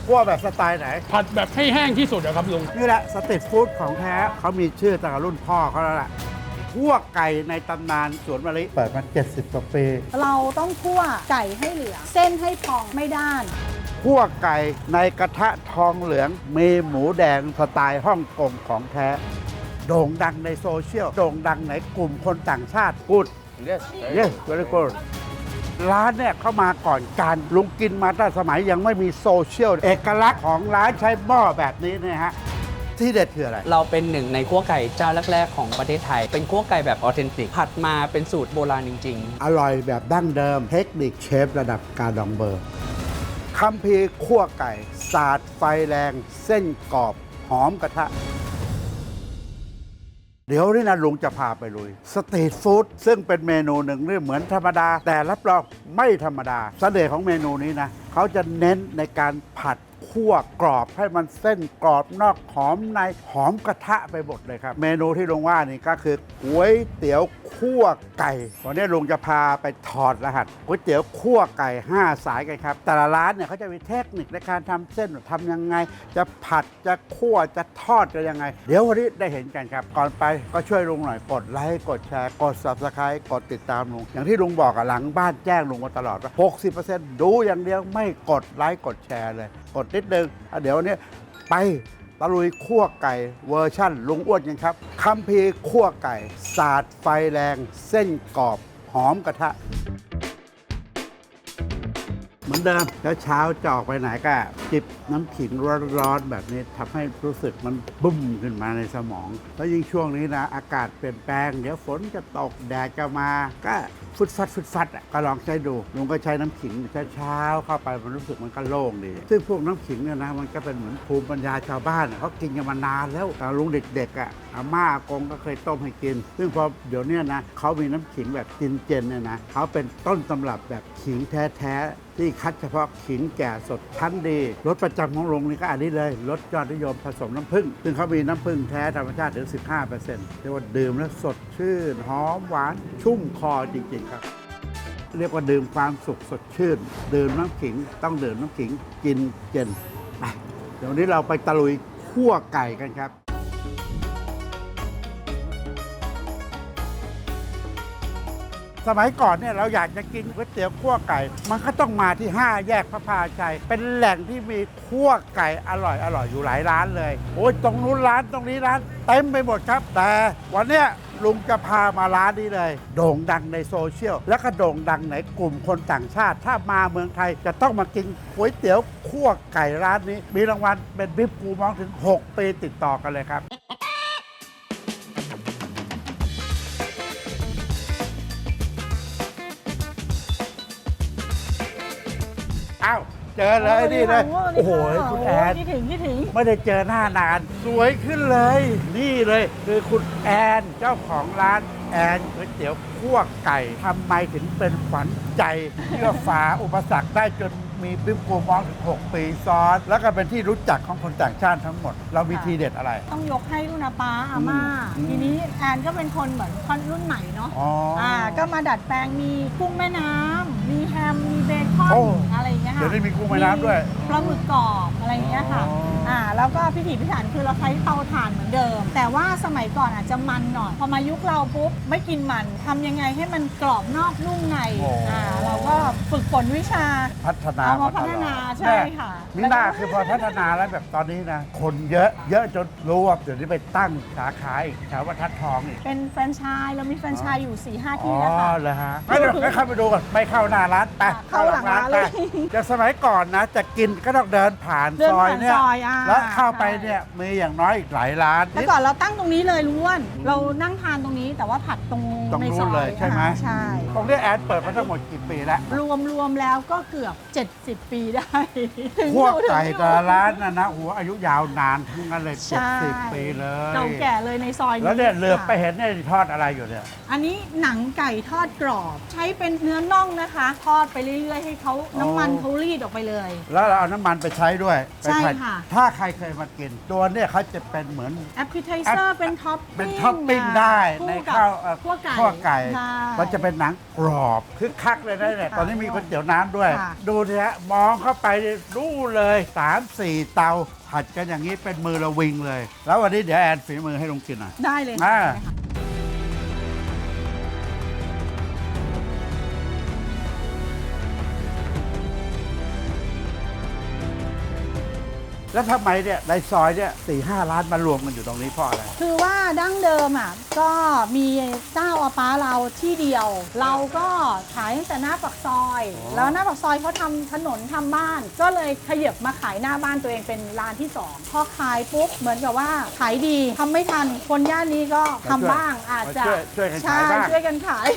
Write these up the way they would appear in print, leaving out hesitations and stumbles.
คั่วแบบสไตล์ไหน ผัดแบบให้แห้งที่สุดนะครับลุง นี่แหละสตรีทฟู้ดของแท้เขามีชื่อตั้งแต่รุ่นพ่อเขาแล้วล่ะคั่วไก่ในตำนานสวนมะลิเปิดมา70 กว่าปี เราต้องคั่วไก่ให้เหลืองเส้นให้พองไม่ด้าน คั่วไก่ในกระทะทองเหลืองมีหมูแดงสไตล์ฮ่องกงของแท้ โด่งดังในโซเชียลโด่งดังในกลุ่มคนต่างชาติพูด yes very good ร้านเนี่ยเข้ามาก่อนการลุงกินมาตั้งสมัยยังไม่มีโซเชียลเอกลักษณ์ของร้านใช้หม้อแบบนี้นะฮะที่เด็ดคืออะไร เราเป็นหนึ่งในคั่วไก่เจ้าแรกๆของประเทศไทย เป็นคั่วไก่แบบออเทนติก ผัดมาเป็นสูตรโบราณจริง อร่อยแบบดั้งเดิมเทคนิคเชฟระดับการดองเบอร์คัมภีร์คั่วไก่สาดไฟแรงเส้นกรอบหอมกระทะ เดี๋ยวนี่นะลุงจะพาไปลุยสตรีทฟู้ดซึ่งเป็นเมนูหนึ่งที่เหมือนธรรมดา แต่รับรองไม่ธรรมดาเสน่ห์ของเมนูนี้นะเขาจะเน้นในการผัดคั่วกรอบให้มันเส้นกรอบนอกหอมในหอมกระทะไปหมดเลยครับ เมนูที่ลุงว่านี่ก็คือก๋วยเตี๋ยวคั่วไก่วันนี้ลุงจะพาไปถอดรหัสก๋วยเตี๋ยวคั่วไก่5 สายกันครับแต่ละร้านเนี่ยเขาจะมีเทคนิคในการทำเส้นทำยังไง จะผัดจะคั่วจะทอดจะยังไง เดี๋ยววันนี้ได้เห็นกันครับ ก่อนไปก็ช่วยลุงหน่อยกดไลค์กดแชร์กด Subscribe กดติดตามลุงอย่างที่ลุงบอกหลังบ้านแจ้งลุงมาตลอดว่า 60% ดูอย่างเดียวไม่กดไลค์กดแชร์เลยกดนิดนึงเดี๋ยววันนี้ไปตะลุยคั่วไก่เวอร์ชั่นลุงอ้วนกันครับคัมภีร์คั่วไก่สาดไฟแรงเส้นกรอบหอมกระทะ เหมือนเดิมแล้วเช้าจะออกไปไหนก็จิบน้ำขิงร้อนๆแบบนี้ทำให้รู้สึกมันบุ้มขึ้นมาในสมอง แล้วยิ่งช่วงนี้นะอากาศเปลี่ยนแปลงเดี๋ยวฝนจะตกแดดจะมาก็ฟุดฟัดก็ลองใช้ดูลุงก็ใช้น้ำขิงเช้าๆเข้าไปมันรู้สึกมันก็โล่งดีซึ่งพวกน้ำขิงเนี่ยนะมันก็เป็นเหมือนภูมิปัญญาชาวบ้านเขากินกันมานานแล้วแต่ลุงเด็กๆอาม่าอากงก็เคยต้มให้กิน ซึ่งพอเดี๋ยวนี้นะเขามีน้ำขิงแบบจินเจนเนี่ยนะเขาเป็นต้นตำรับแบบขิงแท้ๆที่คัดเฉพาะขิงแก่สดชั้นดีรสประจำของลุงนี่ก็อันนี้เลยรสยอดนิยมผสมน้ำผึ้งซึ่งเขามีน้ำผึ้งแท้ธรรมชาติถึง 15% เรียกว่าดื่มแล้วสดชื่นหอมหวานชุ่มคอจริงๆครับเรียกว่าดื่มความสุขสดชื่นดื่มน้ำขิงต้องดื่มน้ำขิงกินเจนไปเดี๋ยววันนี้เราไปตะลุยคั่วไก่กันครับสมัยก่อนเนี่ยเราอยากจะกินก๋วยเตี๋ยวคั่วไก่มันก็ต้องมาที่5 แยกพระพาชัยเป็นแหล่งที่มีคั่วไก่อร่อยอยู่หลายร้านเลยโอ้ยตรงนู้นร้านตรงนี้ร้านเต็มไปหมดครับแต่วันเนี้ยลุงจะพามาร้านนี้เลยโด่งดังในโซเชียลและก็โด่งดังในกลุ่มคนต่างชาติถ้ามาเมืองไทยจะต้องมากินก๋วยเตี๋ยวคั่วไก่ร้านนี้มีรางวัลเป็นบิ๊กกูมองถึง6 ปีติดต่อกันเลยครับอ้าวเจอเลยนี่เลยโอ้โหคุณแอนคิดถึงไม่ได้เจอหน้านานสวยขึ้นเลย นี่เลยคือคุณแอนเจ้าของร้านแอนก๋วยเตี๋ยวคั่วไก่ทำไมถึงเป็นฝันใจเพื่อฝ่าอุปสรรคได้จนมีบิ๊กโกมองถึง6 ปีซ้อนแล้วก็เป็นที่รู้จักของคนต่างชาติทั้งหมด เรามีทีเด็ดอะไรต้องยกให้รุ่นอาป้าอาม่าทีนี้แอนก็เป็นคนเหมือนคนรุ่นใหม่เนาะก็มาดัดแปลงมีกุ้งแม่น้ำมีแฮมมีเบคอนอะไรอย่างเงี้ยค่ะเดี๋ยวนี้มีกุ้งแม่น้ำด้วยปลาหมึกกรอบอะไรอย่างเงี้ยค่ะแล้วก็พิถีพิถันคือเราใช้เตาถ่านเหมือนเดิมแต่ว่าสมัยก่อนอาจจะมันหน่อยพอมายุคเราปุ๊บไม่กินมันทำยังไงให้มันกรอบนอกนุ่มในเราก็ฝึกฝนวิชาพัฒนาเอามาพัฒนาใช่ค่ะมิน่าคือพอพัฒนาแล้วแบบตอนนี้นะคนเยอะจนรู้ว่าเดี๋ยวนี้ไปตั้งสาขาอีกแถววัดทัดทองอีกเป็นแฟรนไชส์เรามีแฟรนไชส์อยู่ 4-5 ที่แล้วค่ะอ๋อเลยฮะไม่เข้าไปดูก่อนไม่เข้าหน้าร้านไปเข้าหลังร้านเลยจากสมัยก่อนนะจะกินก็ต้องเดินผ่านซอยเนี่ยแล้วเข้าไปเนี่ยมีอย่างน้อยอีกหลายร้านแต่ก่อนเราตั้งตรงนี้เลยล้วนเรานั่งทานตรงนี้แต่ว่าผัดตรงในซอยเลยใช่ไหมใช่ตรงนี้แอนเปิดมาทั้งหมดกี่ปีแล้วรวมแล้วก็เกือบ70 ปีได้พวกไก่แต่ละร้านนะหัวอายุยาวนานทั้งนั้นเลย70 ปีเลยเก่าแก่เลยในซอยนี้แล้วเนี่ยเหลือไปเห็นเนี่ยทอดอะไรอยู่เนี่ยอันนี้หนังไก่ทอดกรอบใช้เป็นเนื้อน่องนะคะทอดไปเรื่อยๆให้เขาน้ำมันเขารีดออกไปเลยแล้วเราเอาน้ำมันไปใช้ด้วยใช่ค่ะถ้าใครเคยมากินตัวเนี่ยเขาจะเป็นเหมือน appetizer เป็นท็อปปิ้งได้ในข้าวคั่วไก่ คั่วไก่ ใช่ มันจะเป็นหนังกรอบคึกคักเลยนะเนี่ย ค่ะ ตอนนี้มีก๋วยเตี๋ยวน้ำด้วย ค่ะ ดูสิฮะมองเข้าไปรู้เลย3-4 เตาผัดกันอย่างนี้เป็นมือระวิงเลย แล้ววันนี้เดี๋ยวแอนฝีมือให้ลุงกินหน่อย ได้เลย อ่า ค่ะ แล้วทำไมเนี่ยในซอยเนี่ย4-5 ร้านมารวมกันอยู่ตรงนี้เพราะอะไร คือว่าดั้งเดิมอ่ะก็มีเจ้าอาป้าเราที่เดียว เราก็ขายตั้งแต่หน้าปากซอย แล้วหน้าปากซอยเขาทำถนนทำบ้าน ก็เลยขยับมาขายหน้าบ้านตัวเองเป็นร้านที่สองพอขายปุ๊บเหมือนกับว่าขายดีทำไม่ทันคนย่านนี้ก็ทำบ้างอาจจะ ช่วยกัน ใช่ ขายบ้าง ช่วยกันขาย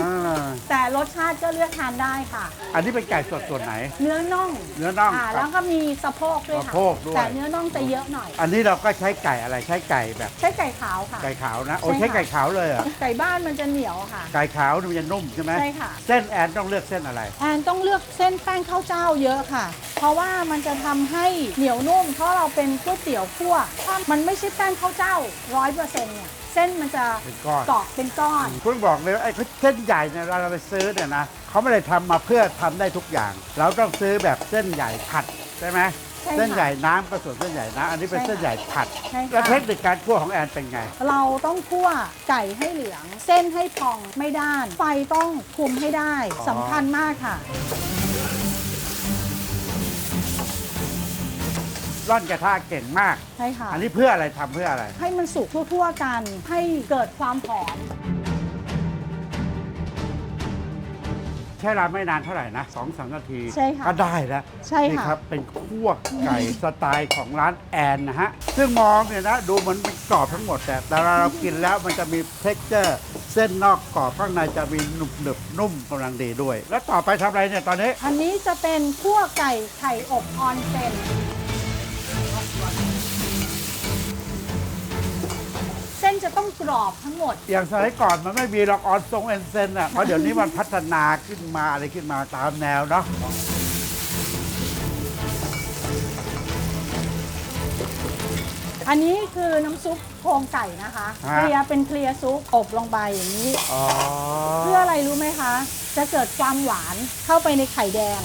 อ่า แต่รสชาติก็เลือกทานได้ค่ะ อันนี้เป็นไก่สดส่วนไหน เนื้อน่อง เนื้อน่อง แล้วก็มีสะโพกด้วยค่ะ สะโพกด้วย แต่เนื้อน่องจะเยอะหน่อย อันนี้เราก็ใช้ไก่อะไรใช้ไก่แบบ ใช้ไก่ขาวค่ะ ไก่ขาวนะโอ้ ใช่ ใช้ ค่ะ ไก่ขาวเลยเหรอ่ะ ไก่บ้านมันจะเหนียวค่ะ ไก่ขาวนี่มันจะนุ่มใช่ไหม ใช่ค่ะ เส้นแอนต้องเลือกเส้นอะไร แอนต้องเลือกเส้นแป้งข้าวเจ้าเยอะค่ะ เพราะว่ามันจะทำให้เหนียวนุ่ม เพราะเราเป็นก๋วยเตี๋ยวคั่วถ้ามันไม่ใช่แป้งข้าวเจ้า 100%เนี่ยเส้นมันจะ เป็นก้อน เกาะเป็นก้อน คุณบอกเลยว่าไอ้เส้นใหญ่เนี่ยเราไปซื้อเนี่ยนะเขาไม่ได้ทำมาเพื่อทำได้ทุกอย่าง เราต้องซื้อแบบเส้นใหญ่ผัดใช่ไหม ใช่ค่ะ เส้นใหญ่น้ำก็ส่วนเส้นใหญ่น้ำอันนี้เป็น ใช่ค่ะ เส้นใหญ่ผัด ใช่ค่ะ แล้วเทคนิคการคั่วของแอนเป็นไง เราต้องคั่วไก่ให้เหลือง เส้นให้พองไม่ด้าน ไฟต้องคุมให้ได้ อ๋อ สำคัญมากค่ะ ร่อนกระทะเก่งมาก ใช่ค่ะ อันนี้เพื่ออะไรทำเพื่ออะไร ให้มันสุกทั่วๆกัน ให้เกิดความหอม ใช้เวลาไม่นานเท่าไหร่นะ2-3 นาที ใช่ค่ะ ก็ได้แล้ว ใช่ค่ะ นี่ครับเป็นคั่วไก่สไตล์ของร้านแอนนะฮะ ซึ่งมองเนี่ยนะดูเหมันเป็นกรอบทั้งหมดแต่เวลาเรากินแล้วมันจะมีเท็กเจอร์เส้นนอกกรอบข้างในจะมีหนึบๆนุ่มกำลังดีด้วย แล้วต่อไปทำอะไรเนี่ยตอนนี้ อันนี้จะเป็นคั่วไก่ไข่อบออนเซนเส้นจะต้องกรอบทั้งหมด อย่างสมัยก่อนมันไม่มีหรอกออนทรงเอ็นเซนอ่ะเพราะเดี๋ยวนี้มันพัฒนาขึ้นมาอะไรขึ้นมาตามแนวเนาะ อันนี้คือน้ำซุปโครงไก่นะคะ ฮะ เคลียร์เป็นเคลียร์ซุปอบลงไปอย่างนี้ อ๋อ เพื่ออะไรรู้ไหมคะ จะเกิดความหวานเข้าไปในไข่แดง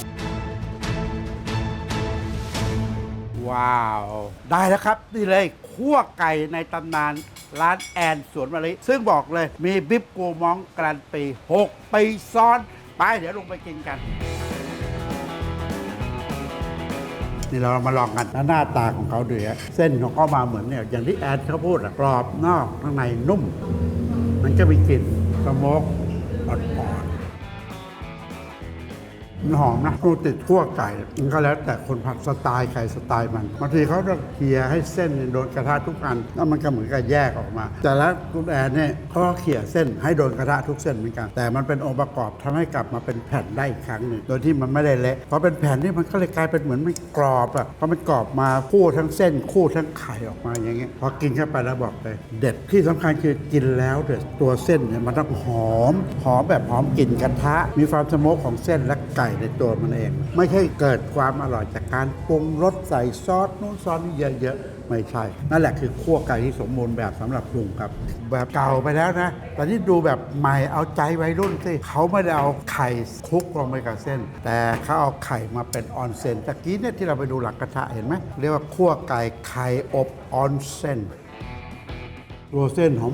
ว้าว ได้แล้วครับ นี่เลยคั่วไก่ในตำนานร้านแอนสวนมะลิ ซึ่งบอกเลยมีบิ๊บกูมองการันตี6 ปีซ้อน ไปเดี๋ยวลงไปกินกัน นี่เรามาลองกันหน้าตาของเขาดูฮะเส้นของเขามาเหมือนเนี่ยอย่างที่แอนเขาพูดอะกรอบนอกข้างในนุ่ม มันก็มีกลิ่นสโมกอ่อนๆมันหอมนะกูติดคั่วไก่มันก็แล้วแต่คนผัดสไตล์ไก่สไตล์มันบางทีเขาต้องเคลียร์ให้เส้นเนี่ยโดนกระทะทุกอันแล้วมันก็เหมือนกับแยกออกมา แต่ละคุณแอนเนี่ยเขาก็เขี่ยเส้นให้โดนกระทะทุกเส้นเหมือนกัน แต่มันเป็นองค์ประกอบทำให้กลับมาเป็นแผ่นได้อีกครั้งหนึ่งโดยที่มันไม่ได้เละพอเป็นแผ่นนี่มันก็เลยกลายเป็นเหมือนมันกรอบอ่ะพอมันกรอบมาคู่ทั้งเส้นคู่ทั้งไข่ออกมาอย่างเงี้ยพอกินเข้าไปแล้วบอกเลยเด็ดที่สำคัญคือกินแล้วเนี่ยตัวเส้นเนี่ยมันต้องหอมแบบหอมกลิ่นกระทะมีความสโมกของเส้นและไก่ในตัวมันเอง ไม่ใช่เกิดความอร่อยจากการปรุงรสใส่ซอสนู่นซอสนี่เยอะๆไม่ใช่ นั่นแหละคือคั่วไก่ที่สมบูรณ์แบบสำหรับปรุงครับ แบบเก่าไปแล้วนะแต่นี่ดูแบบใหม่เอาใจวัยรุ่นสิเขาไม่ได้เอาไข่คลุกลงไปกับเส้น แต่เขาเอาไข่มาเป็นออนเซนตะกี้เนี่ยที่เราไปดูหลังกระทะเห็นไหมเรียกว่าคั่วไก่ไข่อบออนเซน ตัวเส้นหอ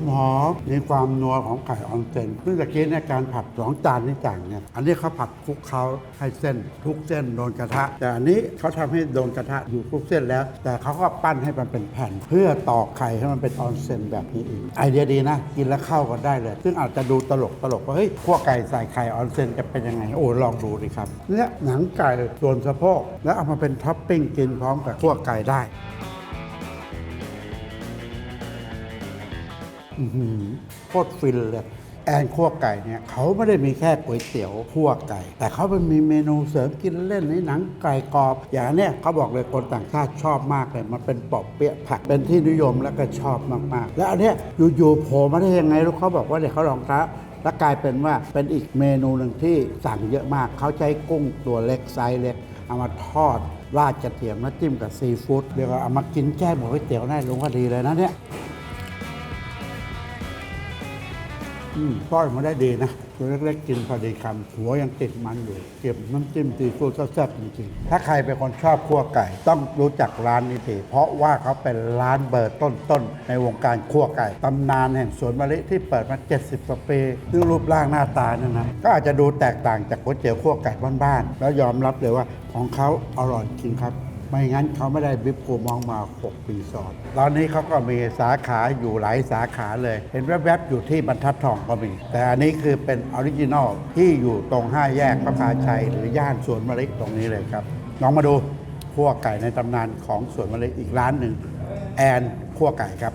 มๆมีความนัวของไก่ออนเซนซึ่งตะกี้เนี่ยการผัด2 จานนี่ต่างเนี่ยอันนี้เขาผัดคลุกเคล้าให้เส้นทุกเส้นโดนกระทะ แต่อันนี้เขาทำให้โดนกระทะอยู่ทุกเส้นแล้ว แต่เขาก็ปั้นให้มันเป็นแผ่น เพื่อตอกไข่ให้มันเป็นออนเซนแบบนี้อีกไอเดียดีนะกินแล้วเข้ากันได้เลย ซึ่งอาจจะดูตลกว่าเฮ้ยคั่วไก่ใส่ไข่ออนเซนจะเป็นยังไงโอ้ลองดูดิครับเนี่ยหนังไก่ส่วนสะโพกแล้วเอามาเป็นท็อปปิ้งกินพร้อมกับคั่วไก่ได้โคตรฟินเลยแอนคั่วไก่เนี่ยเขาไม่ได้มีแค่ก๋วยเตี๋ยวคั่วไก่ แต่เขาเป็นมีเมนูเสริมกินเล่นในหนังไก่กรอบอย่างเนี้ยเขาบอกเลยคนต่างชาติชอบมากเลยมันเป็นปอบเปี๊ยะผักเป็นที่นิยมและก็ชอบมากๆแล้วอันเนี้ยอยู่ๆโผล่มาได้ยังไงลูกเขาบอกว่าเดี๋ยวเขาลองท้าและกลายเป็นว่าเป็นอีกเมนูหนึ่งที่สั่งเยอะมากเขาใช้กุ้งตัวเล็กไซส์เล็กเอามาทอดราดกระเทียมแล้วจิ้มกับซีฟู้ดเดี๋ยวเอามากินแก้หมูก๋วยเตี๋ยวได้ลุงก็ดีเลยนะเนี่ย ป้อนมาได้ดีนะตัวเล็กๆกินพอดีคำหัวยังติดมันอยู่เก็บน้ำจิ้มซีฟู้ดแซ่บๆจริงๆถ้าใครเป็นคนชอบคั่วไก่ ต้องรู้จักร้านนี้ทีเพราะว่าเขาเป็นร้านเบอร์ต้นๆในวงการคั่วไก่ตำนานแห่งสวนมะลิที่เปิดมา70 กว่าปีซึ่งรูปร่างหน้าตาเนี่ยนะก็อาจจะดูแตกต่างจากก๋วยเตี๋ยวคั่วไก่บ้านๆแล้วยอมรับเลยว่าของเขาอร่อยจริงครับไม่งั้นเขาไม่ได้บิ๊บกูมองมา6 ปีซ้อนตอนนี้เขาก็มีสาขาอยู่หลายสาขาเลย เห็นแวบๆอยู่ที่บรรทัดทองก็มี แต่อันนี้คือเป็นออริจินอลที่อยู่ตรง 5 แยกพระพาชัยหรือย่านสวนมะลิตรงนี้เลยครับลองมาดูคั่วไก่ในตำนานของสวนมะลิอีกร้านหนึ่งแอนคั่วไก่ครับ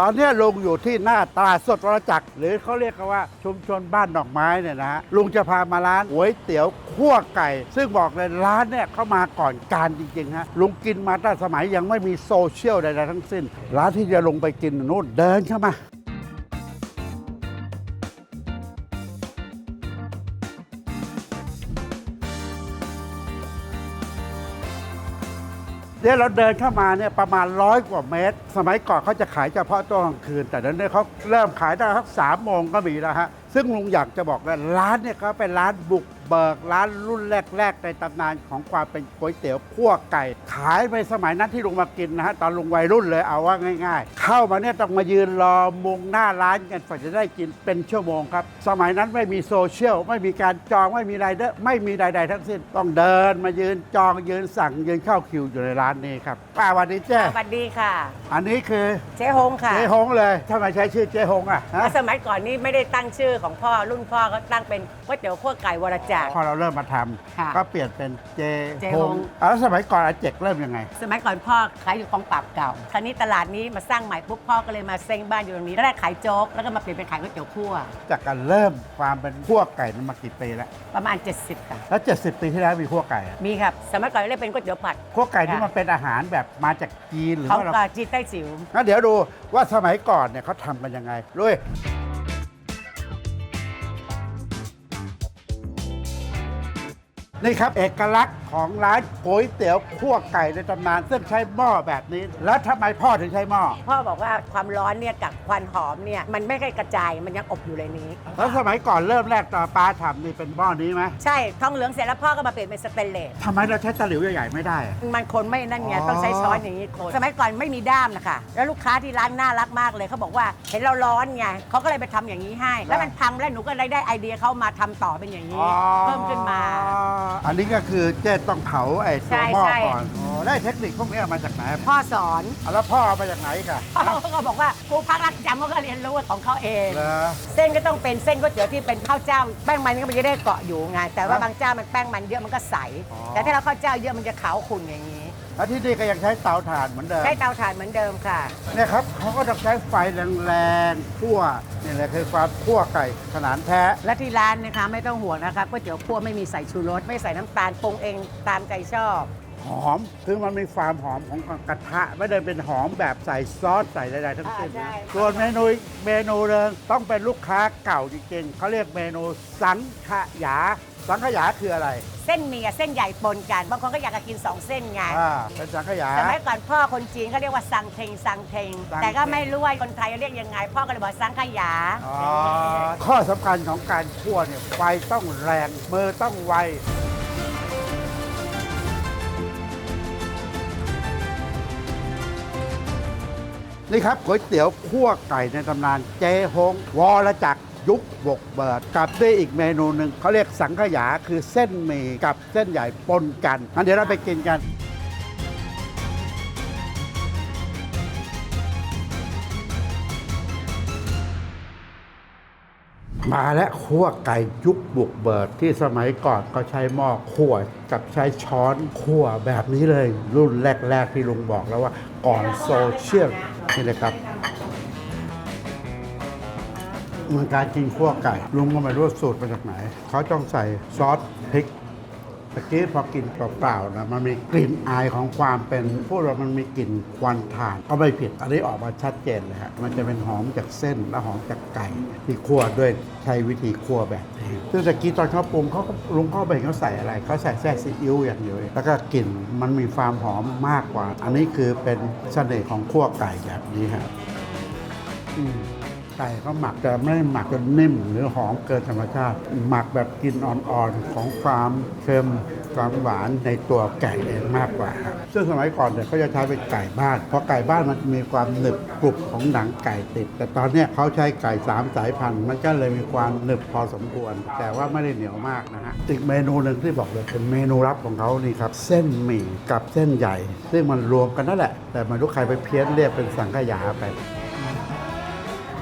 ตอนนี้ลุงอยู่ที่หน้าตลาดสดวรจักรหรือเขาเรียกกันว่าชุมชนบ้านดอกไม้เนี่ยนะฮะลุงจะพามาร้านก๋วยเตี๋ยวคั่วไก่ ซึ่งบอกเลยร้านเนี่ยเข้ามาก่อนการจริงๆฮะลุงกินมาตั้งสมัยยังไม่มีโซเชียลใดๆทั้งสิ้น ร้านที่จะลงไปกินนู่นเดินเข้ามาเนี่ยเราเดินเข้ามาเนี่ยประมาณ100 กว่าเมตร สมัยก่อนเขาจะขายเฉพาะตอนกลางคืน แต่เดี๋ยวนี้เขาเริ่มขายตั้งแต่สัก3 โมงก็มีแล้วฮะซึ่งลุงอยากจะบอกว่าร้านเนี่ยเขาเป็นร้านบุกเบิกร้านรุ่นแรกๆในตำนานของความเป็นก๋วยเตี๋ยวคั่วไก่ ขายไปสมัยนั้นที่ลุงมากินนะฮะตอนลุงวัยรุ่นเลยเอาว่าง่ายๆเข้ามาเนี่ยต้องมายืนรอมุงหน้าร้านกันกว่าจะได้กินเป็นชั่วโมงครับสมัยนั้นไม่มีโซเชียลไม่มีการจองไม่มีไรเดอร์ไม่มีใดๆทั้งสิ้นต้องเดินมายืนจองยืนสั่งยืนเข้าคิวอยู่ในร้านนี้ครับป้าสวัสดีเจ้ สวัสดีค่ะ อันนี้คือ เจ๊ฮงค่ะ เจ๊ฮงเลยทำไมใช้ชื่อเจ๊ฮงอ่ะฮะ สมัยก่อนนี้ไม่ได้ตั้งชื่อของพ่อรุ่นพ่อเขาตั้งเป็นก๋วยเตี๋ยวคั่วไก่วรจักร พอเราเริ่มมาท ค่ะ ำก็เปลี่ยนเป็นเจ เจ ฮ ฮ ง ง แล้วสมัยก่อนอาเจกเริ่มยังไง สมัยก่อนพ่อขายอยู่กองปราบเก่า คราวนี้ตลาดนี้มาสร้างใหม่ปุ๊บพ่อก็เลยมาเซ้งบ้านอยู่ตรงนี้แรกขายโจ๊กแล้วก็มาเปลี่ยนเป็นขายก๋วยเตี๋ยวคั่ว จากการเริ่มความเป็นคั่วไก่นั้นมากี่ปีแล้ว ประมาณ 70 ค่ะ แล้ว 70 ปีที่แล้วมีคั่วไก่อะ มีครับ สมัยก่อนเรียกเป็นก๋วยเตี๋ยวผัด คั่วไก่นี่ ค่ะ มันเป็นอาหารแบบมาจากจีนหรือ เขา ว่าเรา จีนไต้จิ๋ว งั้นเดี๋ยวดูว่าสมัยก่อนเนี่ยเขาทำกันยังไงลุยนี่ครับเอกลักษณ์ของร้านก๋วยเตี๋ยวคั่วไก่ในตำนานซึ่งใช้หม้อแบบนี้ แล้วทำไมพ่อถึงใช้หม้อ พ่อบอกว่าความร้อนเนี่ยกับควันหอมเนี่ยมันไม่ได้กระจายมันยังอบอยู่ในนี้ แล้วสมัยก่อนเริ่มแรกตอนป้าทำนี่เป็นหม้อนี้ไหม ใช่ทองเหลืองเสร็จแล้วพ่อก็มาเปลี่ยนเป็นสเตนเลส ทำไมเราใช้ตะหลิวใหญ่ๆไม่ได้อะ มันคนไม่นั่นไง อ๋อ ต้องใช้ช้อนอย่างนี้คนสมัยก่อนไม่มีด้ามนะคะแล้วลูกค้าที่ร้านน่ารักมากเลยเขาบอกว่าเห็นเราร้อนไงเขาก็เลยไปทำอย่างนี้ให้ แล้วมันพังแล้วหนูก็เลยได้ไอเดียเขามาทำต่อเป็นอย่างนี้ เพิ่มขึ้นมา อันนี้ก็คือเจ๊ต้องเผาไอ้ตัว ใช่ หม้อ ใช่ ก่อนอ๋อได้เทคนิคพวกนี้มาจากไหน พ่อสอน แล้วพ่อเอามาจากไหนกัน พ่อก็บอกว่าครูพักรักจำเขาก็เรียนรู้ของเขาเอง เหรอ เส้นก็ต้องเป็นเส้นก๋วยเตี๋ยวที่เป็นข้าวเจ้าแป้งมันก็มันจะได้เกาะอยู่ไงแต่ว่าบางเจ้ามันแป้งมันเยอะมันก็ใส อ๋อ แต่ถ้าเราข้าวเจ้าเยอะมันจะขาวขุ่นอย่างนี้ แล้วที่นี่ก็ยังใช้เตาถ่านเหมือนเดิม ใช้เตาถ่านเหมือนเดิมค่ะ เนี่ยครับเขาก็ต้องใช้ไฟแรงๆคั่วนี่แหละคือความคั่วไก่ขนาดแท้ และที่ร้านนะคะไม่ต้องห่วงนะคะก๋วยเตี๋ยวคั่วไม่มีใส่ชูรสไม่ใส่น้ำตาลปรุงเองตามใจชอบ หอมคือมันมีความหอมของกระทะไม่ได้เป็นหอมแบบใส่ซอสใส่ใดๆทั้งสิ้น ใช่ นะส่วนเมนูเดิมต้องเป็นลูกค้าเก่าจริงๆเขาเรียกเมนูสังขยาสังขยาคืออะไร เส้นหมี่กับเส้นใหญ่ปนกัน บางคนก็อยากจะกิน 2 เส้นไง เป็นสังขยา สมัยก่อนพ่อคนจีนเขาเรียกว่าสังเทงสังเทง สังเทง แต่ก็ไม่รู้ว่าคนไทยเรียกยังไง พ่อก็เลยบอกสังขยา ข้อสำคัญของการคั่วเนี่ยไฟต้องแรงมือต้องไวนี่ครับก๋วยเตี๋ยวคั่วไก่ในตำนานเจฮงวรจักรยุคบกเบิดกับด้วยอีกเมนูหนึ่งเขาเรียกสังขยาคือเส้นหมี่กับเส้นใหญ่ปนกันงั้นเดี๋ยวเราไปกินกัน มาแล้วคั่วไก่ยุคบุกเบิดที่สมัยก่อนเขาใช้หม้อคั่วกับใช้ช้อนคั่วแบบนี้เลย รุ่นแรกๆที่ลุงบอกแล้วว่าก่อนโซเชียลนี่เลยครับเหมือนการกินคั่วไก่ลุงก็ไม่รู้ว่าสูตรมาจากไหนเขาต้องใส่ซอสพริก ตะกี้พอกินเปล่าๆนะมันมีกลิ่นอายของความเป็นพวกเรามันมีกลิ่นควันถ่านก็ไม่ผิดอันนี้ออกมาชัดเจนเลยฮะมันจะเป็นหอมจากเส้นและหอมจากไก่ที่คั่วด้วยใช้วิธีคั่วแบบนี้ซึ่งตะกี้ตอนเขาปรุงเขาก็ลุงเขาไปเห็นเขาใส่อะไรเขาใส่แค่ซีอิ๊วอย่างเดียวแล้วก็กลิ่นมันมีความหอมมากกว่า อันนี้คือเป็นเสน่ห์ของคั่วไก่แบบนี้ครับไก่เขาหมักแต่ไม่ได้หมักจนนิ่มหรือหอมเกินธรรมชาติหมักแบบกลิ่นอ่อนๆของความเค็มความหวานในตัวไก่เองมากกว่าครับซึ่งสมัยก่อนเนี่ยเขาจะใช้เป็นไก่บ้านเพราะไก่บ้านมันมีความหนึบกรุบของหนังไก่ติดแต่ตอนเนี้ยเขาใช้ไก่3 สายพันธุ์มันก็เลยมีความหนึบพอสมควรแต่ว่าไม่ได้เหนียวมากนะฮะอีกเมนูหนึ่งที่บอกเลยเป็นเมนูลับของเขานี่ครับเส้นหมี่กับเส้นใหญ่ซึ่งมันรวมกันนั่นแหละแต่ไม่รู้ใครไปเพี้ยนเรียกเป็นสังขยาไป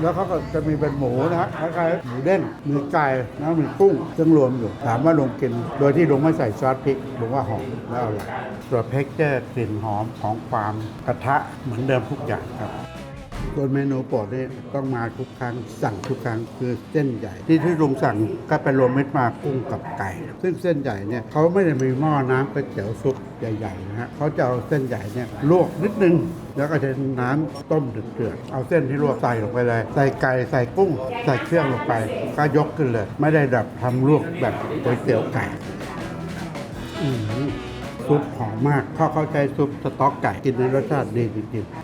แล้วเขาก็จะมีเป็นหมูนะฮะคล้ายๆหมูเด้งมีไก่แล้วมีกุ้งซึ่งรวมอยู่ถามว่าลุงกินโดยที่ลุงไม่ใส่ซอสพริกลุงว่าหอมแล้วอร่อยตัวเท็กเจอร์กลิ่นหอมของความกระทะเหมือนเดิมทุกอย่างครับตัวเมนูโปรดนี่ต้องมาทุกครั้งสั่งทุกครั้งคือเส้นใหญ่ที่ลุงสั่งก็เป็นรวมมิตรมากุ้งกับไก่ซึ่งเส้นใหญ่เนี่ยเขาไม่ได้มีหม้อน้ำก๋วยเตี๋ยวซุปใหญ่ๆนะฮะเขาจะเอาเส้นใหญ่เนี่ยลวกนิดนึงแล้วก็ใช้น้ำต้มเดือดๆเอาเส้นที่ลวกใส่ลงไปเลยใส่ไก่ใส่กุ้งใส่เครื่องลงไปก็ยกขึ้นเลยไม่ได้แบบทำลวกแบบก๋วยเตี๋ยวไก่ซุปหอมมากเพราะเขาใช้ซุปสต๊อกไก่กินในรสชาติดีจริงๆ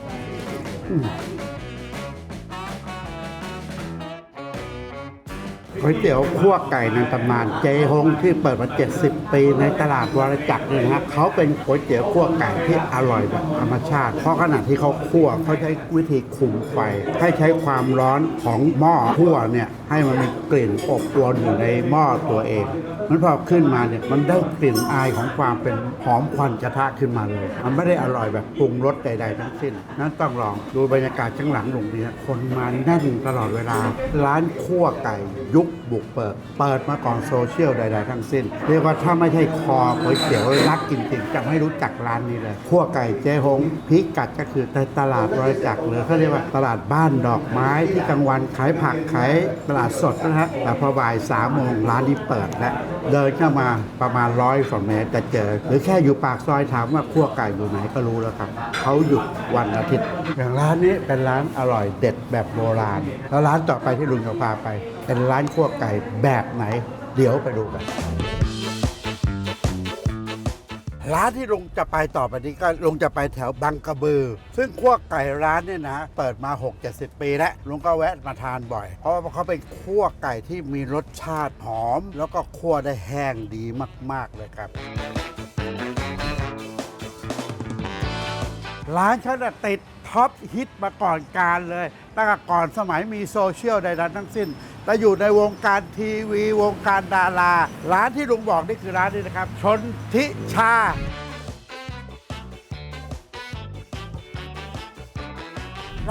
ก๋วยเตี๋ยวคั่วไก่ในตำนานเจฮงที่เปิดมา70 ปีในตลาดวรจักรเนี่ยนะฮะเขาเป็นก๋วยเตี๋ยวคั่วไก่ที่อร่อยแบบธรรมชาติเพราะขณะที่เขาคั่วเขาใช้วิธีคุมไฟให้ใช้ความร้อนของหม้อคั่วเนี่ยให้มันมีกลิ่นอบอวลอยู่ในหม้อตัวเองมันพอขึ้นมาเนี่ยมันได้กลิ่นอายของความเป็นหอมควันกระทะขึ้นมาเลยมันไม่ได้อร่อยแบบปรุงรสใดๆทั้งสิ้นนั้นต้องลองดูบรรยากาศข้างหลังลุงเนี่ยคนมาแน่นตลอดเวลาร้านคั่วไก่ยุคบุกเปิดมาก่อนโซเชียลใดๆทั้งสิ้นเรียกว่าถ้าไม่ใช่คอก๋วยเตี๋ยวรักจริงๆจะไม่รู้จักร้านนี้เลยคั่วไก่เจ๊ฮงพิกัดก็คือในตลาดวรจักรหรือเขาเรียกว่าตลาดบ้านดอกไม้ที่กลางวันขายผักขายตลาดสดนะฮะแต่พอบ่าย3 โมงร้านนี้เปิดแล้วเดินเข้ามาประมาณ100 กว่าเมตรจะเจอหรือแค่อยู่ปากซอยถามว่าคั่วไก่อยู่ไหนก็รู้แล้วครับเขาหยุดวันอาทิตย์อย่างร้านนี้เป็นร้านอร่อยเด็ดแบบโบราณแล้วร้านต่อไปที่ลุงจะพาไปเป็นร้านคั่วไก่แบบไหนเดี๋ยวไปดูกันร้านที่ลุงจะไปต่อไปนี้ก็ลุงจะไปแถวบางกระบือซึ่งคั่วไก่ร้านเนี่ยนะเปิดมา 60-70 ปีแล้วลุงก็แวะมาทานบ่อยเพราะว่าเขาเป็นคั่วไก่ที่มีรสชาติหอมแล้วก็คั่วได้แห้งดีมากๆเลยครับร้านเขาติดท็อปฮิตมาก่อนการเลยตั้งแต่ก่อนสมัยมีโซเชียลใดๆทั้งสิ้นแต่อยู่ในวงการทีวีวงการดาราร้านที่ลุงบอกนี่คือร้านนี้นะครับชนทิชา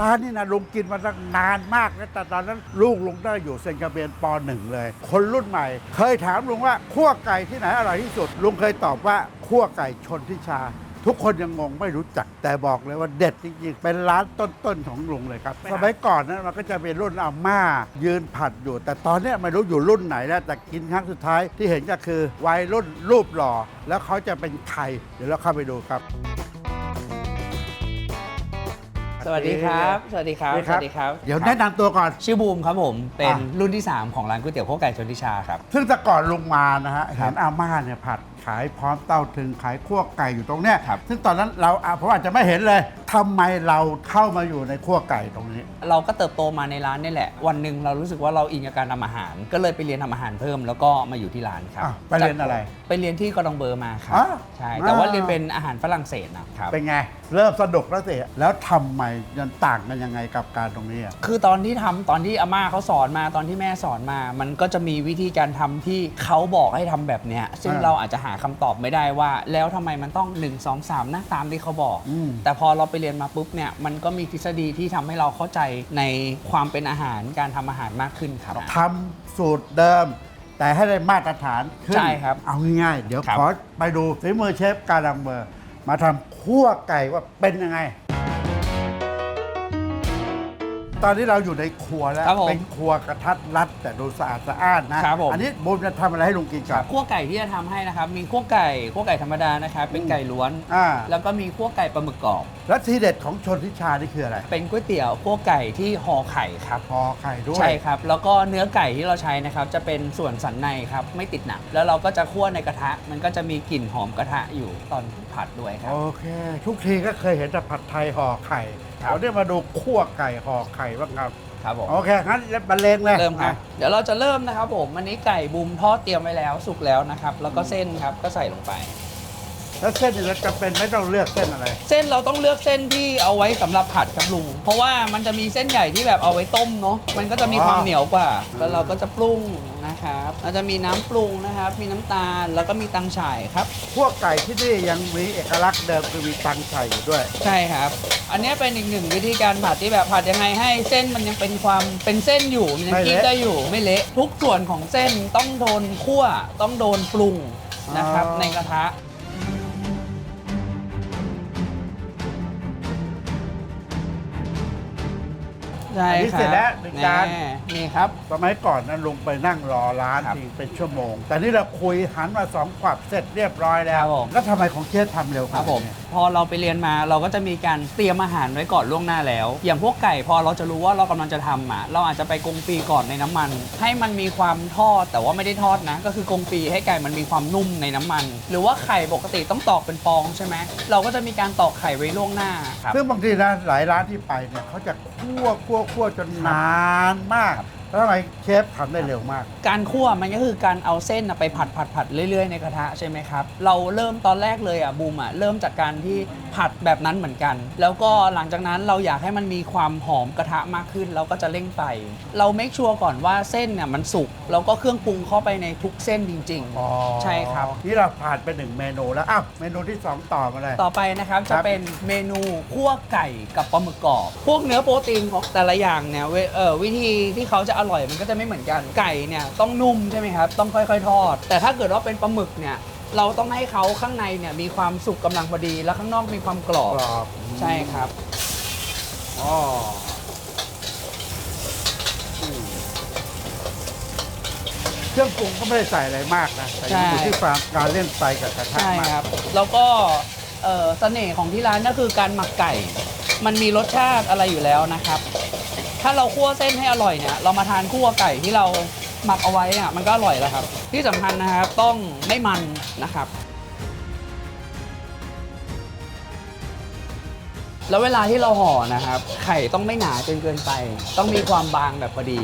ร้านนี้นะลุงกินมาตั้งนานมากแล้วแต่ตอนนั้นลูกลุงได้อยู่เซนคาเบียนป .1 เลยคนรุ่นใหม่เคยถามลุงว่าคั่วไก่ที่ไหนอร่อยที่สุดลุงเคยตอบว่าคั่วไก่ชนทิชาทุกคนยังงงไม่รู้จักแต่บอกเลยว่าเด็ดจริงๆเป็นร้านต้นๆของลุงเลยครับสมัยก่อนนั้นมันก็จะเป็นรุ่นอาม่ายืนผัดอยู่แต่ตอนนี้ไม่รู้อยู่รุ่นไหนแล้วแต่กินครั้งสุดท้ายที่เห็นก็คือวัยรุ่นรูปหล่อแล้วเขาจะเป็นใครเดี๋ยวเราเข้าไปดูครับสวัสดีครับสวัสดีครับสวัสดีครับเดี๋ยวแนะนำตัวก่อนชื่อบูมครับผมเป็นรุ่นที่3ของร้านก๋วยเตี๋ยวคั่วไก่ชนทิชาครับซึ่งแต่ก่อนลุงมานะฮะเห็นอาม่าเนี่ยผัดขายพร้อมเต้าถึงขายคั่วไก่อยู่ตรงเนี้ยซึ่งตอนนั้นเราผมอาจจะไม่เห็นเลยทำไมเราเข้ามาอยู่ในคั่วไก่ตรงนี้เราก็เติบโตมาในร้านนี่แหละวันหนึ่งเรารู้สึกว่าเราอินกับการทำอาหารก็เลยไปเรียนทำอาหารเพิ่มแล้วก็มาอยู่ที่ร้านครับไปเรียนอะไรไปเรียนที่กอร์ดองเบอร์มาครับใช่แต่ว่าเรียนเป็นอาหารฝรั่งเศสนะครับเป็นไงเริ่มสนุกแล้วสิแล้วทำไมยังต่างกันยังไงกับการตรงนี้คือตอนที่อาม่าเขาสอนมาตอนที่แม่สอนมามันก็จะมีวิธีการทำที่เขาบอกให้ทำแบบเนี้ยซึ่งเราอาจจะหาคำตอบไม่ได้ว่าแล้วทำไมมันต้อง1 2 3นะตามที่เขาบอกแต่พอเราไปเรียนมาปุ๊บเนี่ยมันก็มีทฤษฎีที่ทำให้เราเข้าใจในความเป็นอาหารการทำอาหารมากขึ้นครับทำสูตรเดิมแต่ให้ได้มาตรฐานขึ้นใช่ครับเอาง่ายๆเดี๋ยวขอไปดูฝีมือเชฟการดังเบอร์มาทำคั่วไก่ว่าเป็นยังไง ตอนนี้เราอยู่ในครัวแล้ว ครับผม เป็นครัวกระทัดรัดแต่ดูสะอาดสะอ้านนะครับ ผม อันนี้บูมจะทำอะไรให้ลุงกินก่อน คั่วไก่ที่จะทำให้นะครับ มีคั่วไก่ธรรมดานะครับเป็นไก่ล้วน อ่า แล้วก็มีคั่วไก่ปลาหมึกกรอบ แล้วทีเด็ดของชนทิชานี่คืออะไร เป็นก๋วยเตี๋ยวคั่วไก่ที่ห่อไข่ครับ พอไข่ด้วย ใช่ครับ แล้วก็เนื้อไก่ที่เราใช้นะครับจะเป็นส่วนสันในครับไม่ติดหนังแล้วเราก็จะคั่วในกระทะ มันก็จะมีกลิ่นหอมกระทะอยู่ตอนผัดด้วยครับ โอเค ทุกทีก็เคยเห็นแต่ผัดไทยห่อไข่ ครับ เราได้มาดูคั่วไก่ห่อไข่บ้างครับ ครับผม โอเคงั้นบรรเลงเลย เริ่มครับ เดี๋ยวเราจะเริ่มนะครับผมอันนี้ไก่บุมทอดเตรียมไว้แล้วสุกแล้วนะครับ แล้วก็เส้นครับก็ใส่ลงไป แล้วเส้นนี่เราจำเป็นไม่ต้องเลือกเส้นอะไร เส้นเราต้องเลือกเส้นที่เอาไว้สำหรับผัดครับลุง เพราะว่ามันจะมีเส้นใหญ่ที่แบบเอาไว้ต้มเนาะ มันก็จะมีความเหนียวกว่า แล้วเราก็จะปรุงนะครับเราจะมีน้ำปรุงนะครับ มีน้ำตาล แล้วก็มีตังฉ่ายครับ พวกไก่ที่นี่ยังมีเอกลักษณ์เดิมคือมีตังไข่อยู่ด้วย ใช่ครับ อันนี้เป็นอีกหนึ่งวิธีการผัดที่แบบผัดยังไงให้เส้นมันยังเป็นความเป็นเส้นอยู่มันยัง ไม่ กิน เละ ได้อยู่ไม่เละ ทุกส่วนของเส้นต้องโดนคั่ว ต้องโดนปรุงนะครับ อ๋อ ในกระทะ ใช่ อันนี้ ค เสร็ รั จแล้วหนึ่งจาน แนี่ครับ สมัยก่อนนั้นลุงไปนั่งรอร้าน ครับ ทีเป็นชั่วโมง แต่นี่เราคุยหันมาสองขวับเสร็จเรียบร้อยแล้ว ครับผม แล้วทำไมของเชฟทำเร็ว ครับผม ขนาดนี้ พอเราไปเรียนมาเราก็จะมีการเตรียมอาหารไว้ก่อนล่วงหน้าแล้ว อย่างพวกไก่พอเราจะรู้ว่าเรากำลังจะทำอ่ะเราอาจจะไปกงปีก่อนในน้ำมัน ให้มันมีความทอดแต่ว่าไม่ได้ทอดนะ ก็คือกงปีให้ไก่มันมีความนุ่มในน้ำมัน หรือว่าไข่ปกติต้องตอกเป็นฟองใช่ไหมเราก็จะมีการตอกไข่ไว้ล่วงหน้าครับ ซึ่งบางทีนะหลายร้านที่ไปเนี่ยเขาจะคั่วจนนานมาก แล้วทำไมเชฟทำได้เร็วมาก การคั่วมันก็คือการเอาเส้นน่ะไปผัดเรื่อยๆในกระทะใช่ไหมครับ เราเริ่มตอนแรกเลยอ่ะบูมอ่ะเริ่มจากการที่ผัดแบบนั้นเหมือนกัน แล้วก็หลังจากนั้นเราอยากให้มันมีความหอมกระทะมากขึ้น เราก็จะเร่งไฟเราเมคชัวร์ก่อนว่าเส้นเนี่ยมันสุกแล้วก็เครื่องปรุงเข้าไปในทุกเส้นจริง อ๋อ ๆ ใช่ครับ นี่เราผ่านไปหนึ่งเมนูแล้วอ้าวเมนูที่สองต่อมาเลย ต่อไปนะครับ ครั จะ บ เป็นเมนูคั่วไก่กับปลาหมึกกรอบพวกเนื้อโปรตีนของแต่ละอย่างเนี่ยวิธีที่เขาจะอร่อยมันก็จะไม่เหมือนกันไก่เนี่ยต้องนุ่มใช่ไหมครับต้องค่อยๆทอด แต่ถ้าเกิดว่าเป็นปลาหมึกเนี่ยเราต้องให้เขาข้างในเนี่ยมีความสุกกำลังพอดี แล้วข้างนอกมีความกรอบ กรอบ ใช่ครับ อ๋อเครื่องปรุงก็ไม่ได้ใส่อะไรมากนะแต่อยู่ที่ความการเล่นไฟกับกระทะ ใช่ มาก ครับแล้วก็เสน่ห์ของที่ร้านก็คือการหมักไก่ มันมีรสชาติอะไรอยู่แล้วนะครับ ถ้าเราคั่วเส้นให้อร่อยเนี่ยเรามาทานคั่วไก่ที่เราหมักเอาไว้อ่ะมันก็อร่อยแล้วครับ ที่สำคัญนะครับต้องไม่มันนะครับ แล้วเวลาที่เราห่อนะครับ ไข่ต้องไม่หนาจนเกินไป ต้องมีความบางแบบพอดี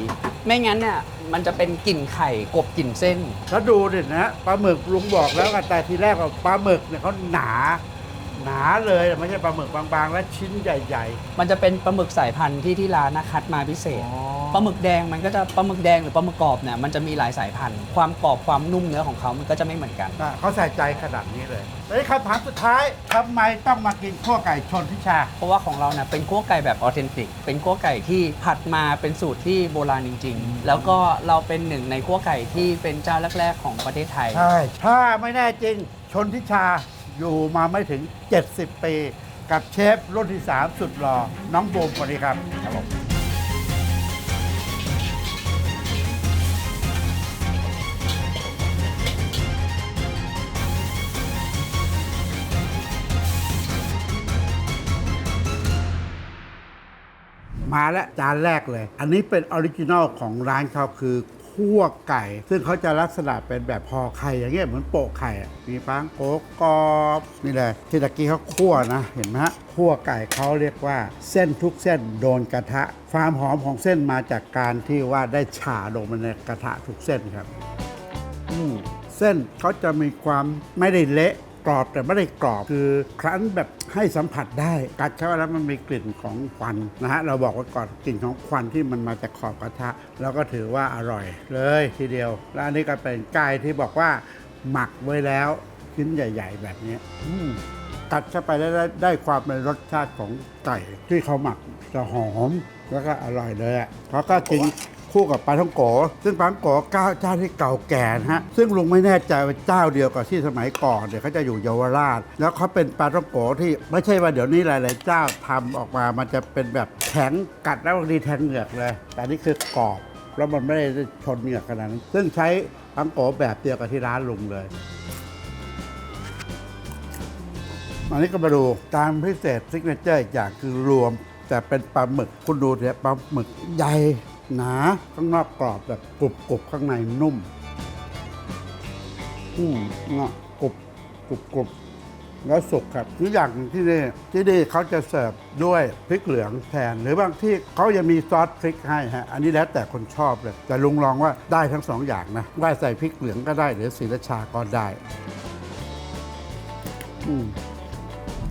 ไม่งั้นเนี่ยมันจะเป็นกลิ่นไข่กลบกลิ่นเส้น แล้วดูดินะปลาหมึกลุงบอกแล้วกันแต่ทีแรกว่าปลาหมึกเนี่ยเขาหนาเลยไม่ใช่ปลาหมึกบางๆ และชิ้นใหญ่ มันจะเป็นปลาหมึกสายพันธุ์ที่ร้านนะคัดมาพิเศษ อ๋อ ปลาหมึกแดงมันก็จะปลาหมึกแดงหรือปลาหมึกกรอบเนี่ยมันจะมีหลายสายพันธุ์ ความกรอบความนุ่มเนื้อของเขามันก็จะไม่เหมือนกัน ๆเขาใส่ใจขนาดนี้เลยแล้วคำถามสุดท้ายทำไมต้องมากินข้าวไก่ชนทิชา เพราะว่าของเราเนี่ยเป็นคั่วไก่แบบออเทนติก เป็นคั่วไก่ที่ผัดมาเป็นสูตรที่โบราณจริง ๆ แล้วก็เราเป็นหนึ่งในคั่วไก่ที่เป็นเจ้าแรกๆของประเทศไทย ใช่ ถ้าไม่แน่จริงชนทิชาอยู่มาไม่ถึง 70 ปี กับเชฟรุ่นที่ 3 สุดหล่อน้องบูมคนนี้ครับครับผม มาแล้วจานแรกเลย อันนี้เป็นออริจินอลของร้านเขาคือคั่วไก่ ซึ่งเขาจะลักษณะเป็นแบบห่อไข่อย่างเงี้ยเหมือนโปะไข่อะมีปังโกกรอบนี่เลยที่ตะกี้เขาคั่วนะเห็นไหมฮะคั่วไก่เขาเรียกว่าเส้นทุกเส้นโดนกระทะความหอมของเส้นมาจากการที่ว่าได้ฉ่าลงไปในกระทะทุกเส้นครับเส้นเขาจะมีความไม่ได้เละกรอบแต่ไม่ได้กรอบคือครั้นแบบให้สัมผัสได้กัดเข้าไปแล้วมันมีกลิ่นของควันนะฮะเราบอกไว้ก่อนกลิ่นของควันที่มันมาจากขอบกระทะแล้วก็ถือว่าอร่อยเลยทีเดียวแล้วอันนี้ก็เป็นไก่ที่บอกว่าหมักไว้แล้วชิ้นใหญ่ ๆ แบบนี้กัดเข้าไปแล้วได้ความเป็นรสชาติของไก่ที่เขาหมักจะหอมแล้วก็อร่อยเลยอ่ะเขาก็กิน คู่กับปลาท่องโกซึ่งปลาท่องโกเจ้าที่เก่าแก่นะฮะซึ่งลุงไม่แน่ใจว่าเจ้าเดียวกับที่สมัยก่อนเนี่ยเขาจะอยู่เยาวราชแล้วเขาเป็นปลาท่องโกที่ไม่ใช่ว่าเดี๋ยวนี้หลายๆเจ้าทำออกมามันจะเป็นแบบแข็งกัดแล้วบางทีแทงเหงือกเลยแต่นี่คือกรอบแล้วมันไม่ได้ชนเหงือกขนาดนั้นซึ่งใช้ปลาท่องโกแบบเดียวกับที่ร้านลุงเลยอันนี้ก็มาดูการพิเศษซิกเนเจอร์อีกอย่างคือรวมแต่เป็นปลาหมึกคุณดูเถอะปลาหมึกใหญ่หนาข้างนอกกรอบแบบกรุบข้างในนุ่มเนาะกรุบแล้วสุกครับนี่อย่างที่นี่เขาจะเสิร์ฟด้วยพริกเหลืองแทนหรือบางที่เขายังมีซอสพริกให้ฮะอันนี้แล้วแต่คนชอบเลยแต่ลุงลองว่าได้ทั้งสองอย่างนะได้ใส่พริกเหลืองก็ได้หรือศรีราชาก็ได้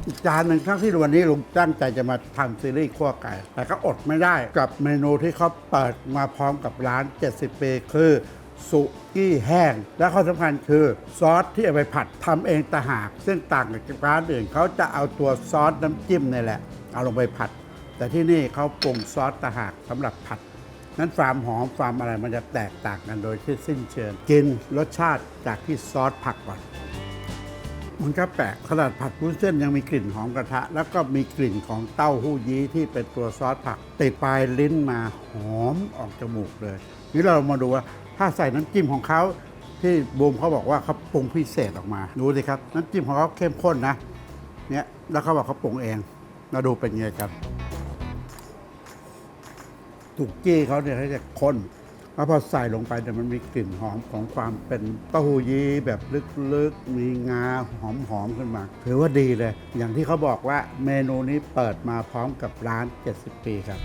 อีกจานหนึ่งทั้งที่วันนี้ลุงตั้งใจจะมาทำซีรีส์คั่วไก่แต่ก็อดไม่ได้กับเมนูที่เขาเปิดมาพร้อมกับร้าน70 ปีคือสุกี้แห้งและข้อสำคัญคือซอสที่เอาไปผัดทำเองต่างหากซึ่งต่างจากร้านอื่นเขาจะเอาตัวซอสน้ำจิ้มนี่แหละเอาลงไปผัดแต่ที่นี่เขาปรุงซอสต่างหากสำหรับผัดนั้นความหอมความอะไรมันจะแตกต่างกันโดยที่สิ้นเชิงกินรสชาติจากที่ซอสผักก่อนมันก็แปลกขนาดผัดวุ้นเส้นยังมีกลิ่นหอมกระทะแล้วก็มีกลิ่นของเต้าหู้ยี้ที่เป็นตัวซอสผักติดปลายลิ้นมาหอมออกจมูกเลยนี่เรามาดูว่าถ้าใส่น้ำจิ้มของเขาที่บูมเขาบอกว่าเขาปรุงพิเศษออกมาดูสิครับน้ำจิ้มของเขาเข้มข้นนะเนี่ยแล้วเขาบอกเขาปรุงเองเราดูเป็นไงครับสุกี้เขาเนี่ยเขาจะข้นแล้วพอใส่ลงไปเนี่ยมันมีกลิ่นหอมของความเป็นเต้าหู้ยี้แบบลึกๆมีงาหอมๆขึ้นมาถือว่าดีเลยอย่างที่เขาบอกว่าเมนูนี้เปิดมาพร้อมกับร้าน70 ปีครับ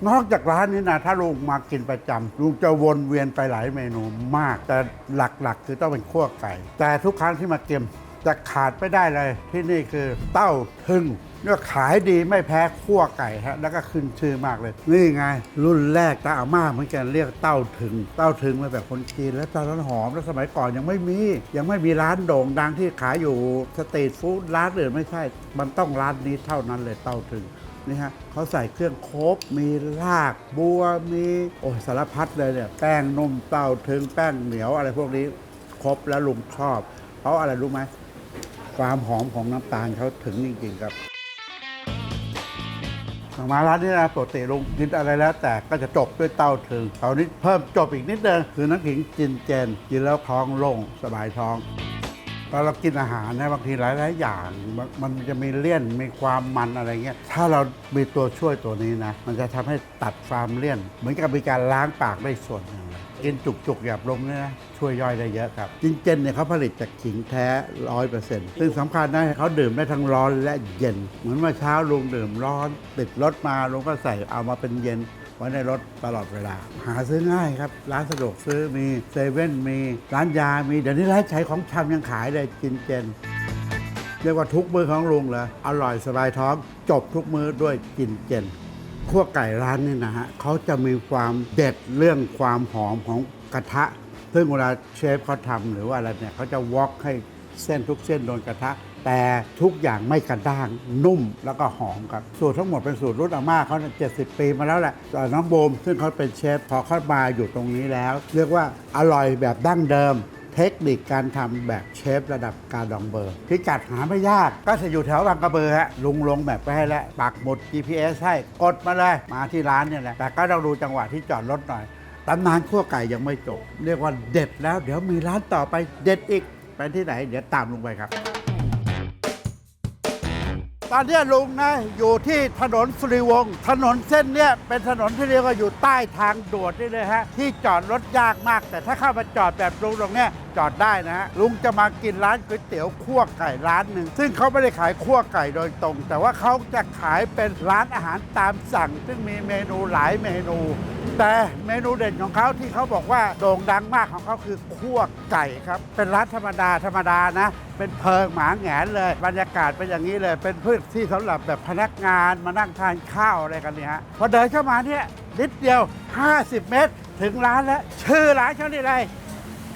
นอกจากร้านนี้นะถ้าลุงมากินประจำลุงจะวนเวียนไปหลายเมนูมากแต่หลักๆคือต้องเป็นคั่วไก่แต่ทุกครั้งที่มากินจะขาดไม่ได้เลยที่นี่คือเต้าถึงเนี่ยขายดีไม่แพ้คั่วไก่ฮะแล้วก็ขึ้นชื่อมากเลยนี่ไงรุ่นแรกตาอาม่าเหมือนกันเรียกเต้าถึงมาแบบคนจีนแล้วตอนนั้นหอมแล้วสมัยก่อนยังไม่มีร้านโด่งดังที่ขายอยู่สตรีทฟู้ดร้านอื่นไม่ใช่มันต้องร้านนี้เท่านั้นเลยเต้าถึงนี่ฮะเขาใส่เครื่องครบมีรากบัวมีสารพัดเลยเนี่ยแป้งนุ่มเต้าถึงแป้งเหนียวอะไรพวกนี้ครบแล้วลุงชอบเพราะอะไรรู้ไหมความหอมของน้ำตาลเขาถึงจริงๆครับมาร้านนี้นะปกติลุงกินอะไรแล้วแต่ก็จะจบด้วยเต้าถึงคราวนี้เพิ่มจบอีกนิดเดียวคือน้ำขิงจินเจนกินแล้วท้องโล่งสบายท้องตอนเรากินอาหารนะบางทีหลายๆอย่างมันจะมีเลี่ยนมีความมันอะไรเงี้ยถ้าเรามีตัวช่วยตัวนี้นะมันจะทำให้ตัดความเลี่ยนเหมือนกับมีการล้างปากได้ส่วนหนึ่งกินจุกๆหยาบลมเนี่ยนะช่วยย่อยได้เยอะครับจินเจนเนี่ยเขาผลิตจากขิงแท้ 100% ซึ่งสำคัญนะเขาดื่มได้ทั้งร้อนและเย็นเหมือนเมื่อเช้าลุงดื่มร้อนติดรถมาลุงก็ใส่เอามาเป็นเย็นไว้ในรถตลอดเวลาหาซื้อง่ายครับร้านสะดวกซื้อมีเซเว่นมีร้านยามีเดี๋ยวนี้ร้านขายของชำยังขายเลยจินเจนเรียกว่าทุกมื้อของลุงเลยอร่อยสบายท้องจบทุกมื้อด้วยจินเจนคั่วไก่ร้านนี่นะฮะเขาจะมีความเด็ดเรื่องความหอมของกระทะซึ่งเวลาเชฟเขาทำหรือว่าอะไรเนี่ยเขาจะวอกให้เส้นทุกเส้นโดนกระทะแต่ทุกอย่างไม่กระด้างนุ่มแล้วก็หอมครับสูตรทั้งหมดเป็นสูตรรุ่นอาม่าเขา70 ปีมาแล้วแหละน้องโบมซึ่งเขาเป็นเชฟพอเขามาอยู่ตรงนี้แล้วเรียกว่าอร่อยแบบดั้งเดิมเทคนิคการทำแบบเชฟระดับกาดองเบอร์พิกัดหาไม่ยากก็จะอยู่แถวบางกระเบือฮะลุงลงแบบไปให้แล้วปักหมุด GPS ให้กดมาเลยมาที่ร้านเนี่ยแหละแต่ก็ต้องดูจังหวะที่จอดรถหน่อยตำนานคั่วไก่ยังไม่จบเรียกว่าเด็ดแล้วเดี๋ยวมีร้านต่อไปเด็ดอีกไปที่ไหนเดี๋ยวตามลุงไปครับตอนนี้ลุงนะอยู่ที่ถนนสุริวงศ์ถนนเส้นเนี้ยเป็นถนนที่เรียกว่าอยู่ใต้ทางด่วนนี่เลยฮะที่จอดรถยากมากแต่ถ้าเข้ามาจอดแบบลุงตรงเนี้ยจอดได้นะฮะลุงจะมากินร้านก๋วยเตี๋ยวคั่วไก่ร้านหนึ่งซึ่งเขาไม่ได้ขายคั่วไก่โดยตรงแต่ว่าเขาจะขายเป็นร้านอาหารตามสั่งซึ่งมีเมนูหลายเมนูแต่เมนูเด่นของเขาที่เขาบอกว่าโด่งดังมากของเขาคือคั่วไก่ครับเป็นร้านธรรมดานะเป็นเพิงหมาแหงนเลยบรรยากาศเป็นอย่างนี้เลยเป็นพื้นที่สำหรับแบบพนักงานมานั่งทานข้าวอะไรกันเนี่ยฮะพอเดินเข้ามาเนี่ยนิดเดียว50 เมตรถึงร้านแล้วชื่อร้านเขานี่อะไร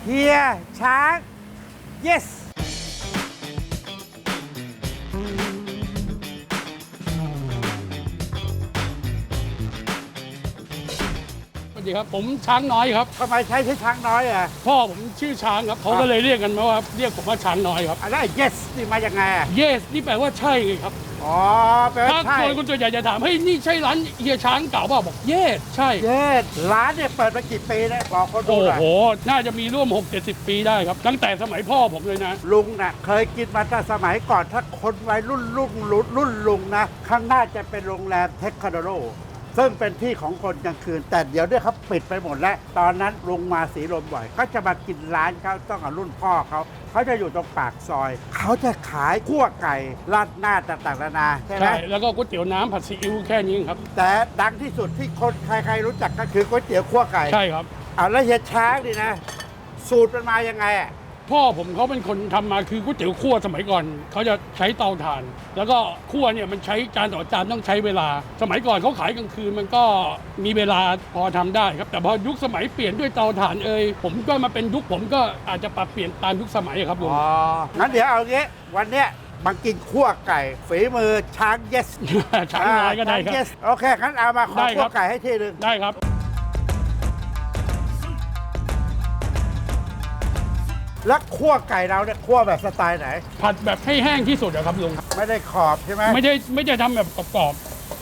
เฮียช้าง yes ดีครับ ผมช้างน้อยครับ ทำไมใช้ช้างน้อยอ่ะ พ่อผมชื่อช้างครับเขาก็เลยเรียกกันมาว่าเรียกผมว่าช้างน้อยครับ อันนั้น yes นี่มายังไงอ่ะ yes นี่แปลว่าใช่ไงครับ อ๋อแปลว่า ถ้า ใช่ คนส่วนใหญ่จะถามเฮ้ยนี่ใช่ร้านเฮียช้างเก่าเปล่าบอก yes ใช่ yes ร้านเนี่ยเปิดมากี่ปีแล้วบอกคนดู โอ้ หน่อย โห น่าจะมีร่วม 6-70 ปีได้ครับ ตั้งแต่สมัยพ่อผมเลยนะ ลุงน่ะเคยกินมาตั้งสมัยก่อนถ้าคนวัยรุ่นลุงนะ ข้างหน้าจะเป็นโรงแรมเทคคาโดโรซึ่งเป็นที่ของคนกลางคืน แต่เดี๋ยวเนี่ยเขาปิดไปหมดแล้ว ตอนนั้นลุงมาสีลมบ่อยก็จะมากินร้านเขาต้องกับรุ่นพ่อเขาจะอยู่ตรงปากซอย เขาจะขายคั่วไก่ราดหน้าต่างๆนานาใช่ไหม ใช่ แล้วก็ก๋วยเตี๋ยวน้ำผัดซีอิ๊วแค่นี้ครับ แต่ดังที่สุดที่คนใครๆรู้จักก็คือก๋วยเตี๋ยวคั่วไก่ ใช่ครับ เอาแล้วเฮียช้างนี่นะ สูตรมันมายังไงอ่ะ พ่อผมเขาเป็นคนทำมาคือก๋วยเตี๋ยวคั่วสมัยก่อนเขาจะใช้เตาถ่าน แล้วก็คั่วเนี่ยมันใช้จานต่อจานต้องใช้เวลา สมัยก่อนเขาขายกลางคืนมันก็มีเวลาพอทำได้ครับแต่พอยุคสมัยเปลี่ยนด้วยเตาถ่านผมก็มาเป็นยุคผมก็อาจจะปรับเปลี่ยนตามยุคสมัยครับลุง อ๋อ งั้นเดี๋ยวเอางี้วันเนี้ยมากินคั่วไก่ฝีมือช้างเยส ช้างน้อยก็ได้ครับ ช้าง yes โอเคงั้นเอามาขอ ได้ครับ คั่วไก่ให้ทีหนึง ได้ครับ แล้วคั่วไก่เราเนี่ยคั่วแบบสไตล์ไหน ผัดแบบให้แห้งที่สุดอะครับลุง ไม่ได้ขอบใช่ไหม ไม่ได้ทำแบบกรอบ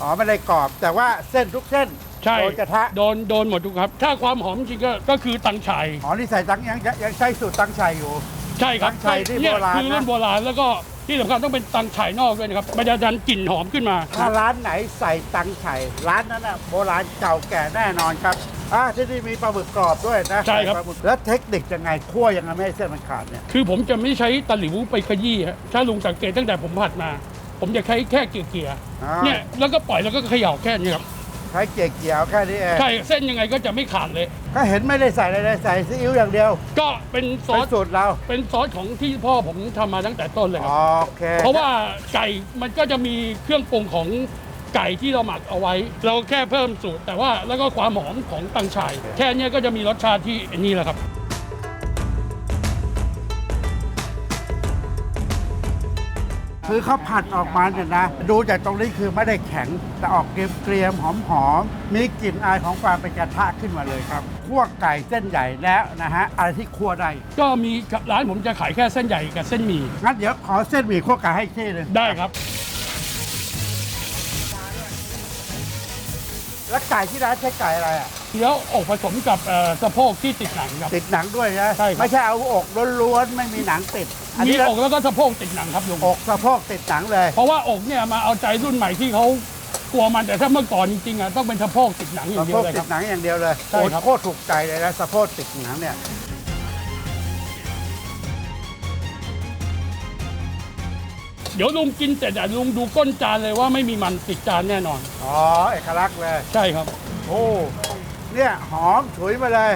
อ๋อไม่ได้กรอบ แต่ว่าเส้นทุกเส้น ๆใช่ โดนกระทะ โดนหมดทุกครับ ถ้าความหอมจริงก็คือตังฉาย อ๋อนี่ใส่ตังยังใช้สูตรตังชัยอยู่ ใช่ครับ ตังฉายที่ เนี่ย โบราณนะ คือรุ่นโบราณแล้วก็ที่สำคัญต้องเป็นตังฉายนอกด้วยนะครับมันจะดันกลิ่นหอมขึ้นมา ถ้าร้านไหนใส่ตังชัยร้านนั้นน่ะโบราณเก่าแก่แน่นอนครับที่นี่มีปลาหมึกกรอบด้วยนะ ใช่ครับ ปลาหมึกแล้วเทคนิคยังไงคั่วยังไงไม่ให้เส้นมันขาดเนี่ย คือผมจะไม่ใช้ตะหลิวไปขยี้ฮะถ้าลุงสังเกตตั้งแต่ผมผัดมา ผมจะใช้แค่เกลี่ย อ่า ๆเนี่ยแล้วก็ปล่อยแล้วก็เขย่าแค่นี้ครับ ใช้เกี่ยวแค่นี้เอง ใช่เส้นยังไงก็จะไม่ขาดเลย ก็เห็นไม่ได้ใส่อะไรเลยใส่ซีอิ๊วอย่างเดียว ก็เป็นซอ เป็น ส สูตรเรา เป็นซอสของที่พ่อผมทำมาตั้งแต่ต้นเลยครับ โอเค เพราะว่าไก่มันก็จะมีเครื่องปรุงของไก่ที่เราหมักเอาไว้ เราแค่เพิ่มสูตร แต่ว่าแล้วก็ความหอมของตังฉายแค่เนี้ยก็จะมีรสชาติที่นี่แหละครับ คือเขาผัดออกมาเนี่ยนะ ดูจากตรงนี้คือไม่ได้แข็ง แต่ออกเกรียมๆหอมๆมีกลิ่นอายของความเป็นกระทะขึ้นมาเลยครับคั่วไก่เส้นใหญ่แล้วนะฮะอะไรที่คั่วได้ ก็มีร้านผมจะขายแค่เส้นใหญ่กับเส้นหมี่ งั้นเดี๋ยวขอเส้นหมี่คั่วไก่ให้อีกที่หนึง ได้ครับ แล้วไก่ที่ร้านใช้ไก่อะไรอ่ะ แล้วอกผสมกับสะโพกที่ติดหนังครับ ติดหนังด้วยนะ ใช่ครับ ไม่ใช่เอาอกล้วนๆไม่มีหนังติด อัน มี นี้ อกแล้วก็สะโพกติดหนังครับลุง อกสะโพกติดหนังเลย เพราะว่าอกเนี่ยมาเอาใจรุ่นใหม่ที่เขากลัวมันแต่ถ้าเมื่อก่อนจริงๆอ่ะต้องเป็นสะโพกติดหนังอย่า สะ งเดี โพ ยว ก เลย ติ ครั ด บ หนังอย่างเดียวเลย ใช่ครับ โคตรถูกใจเลยนะสะโพกติดหนังเนี่ย เดี๋ยวลุงกินเสร็จลุงดูก้นจานเลยว่าไม่มีมันติดจานแน่นอน อ๋อเอกลักษณ์เลย ใช่ครับ โอ้เนี่ยหอมฉุยมาเลย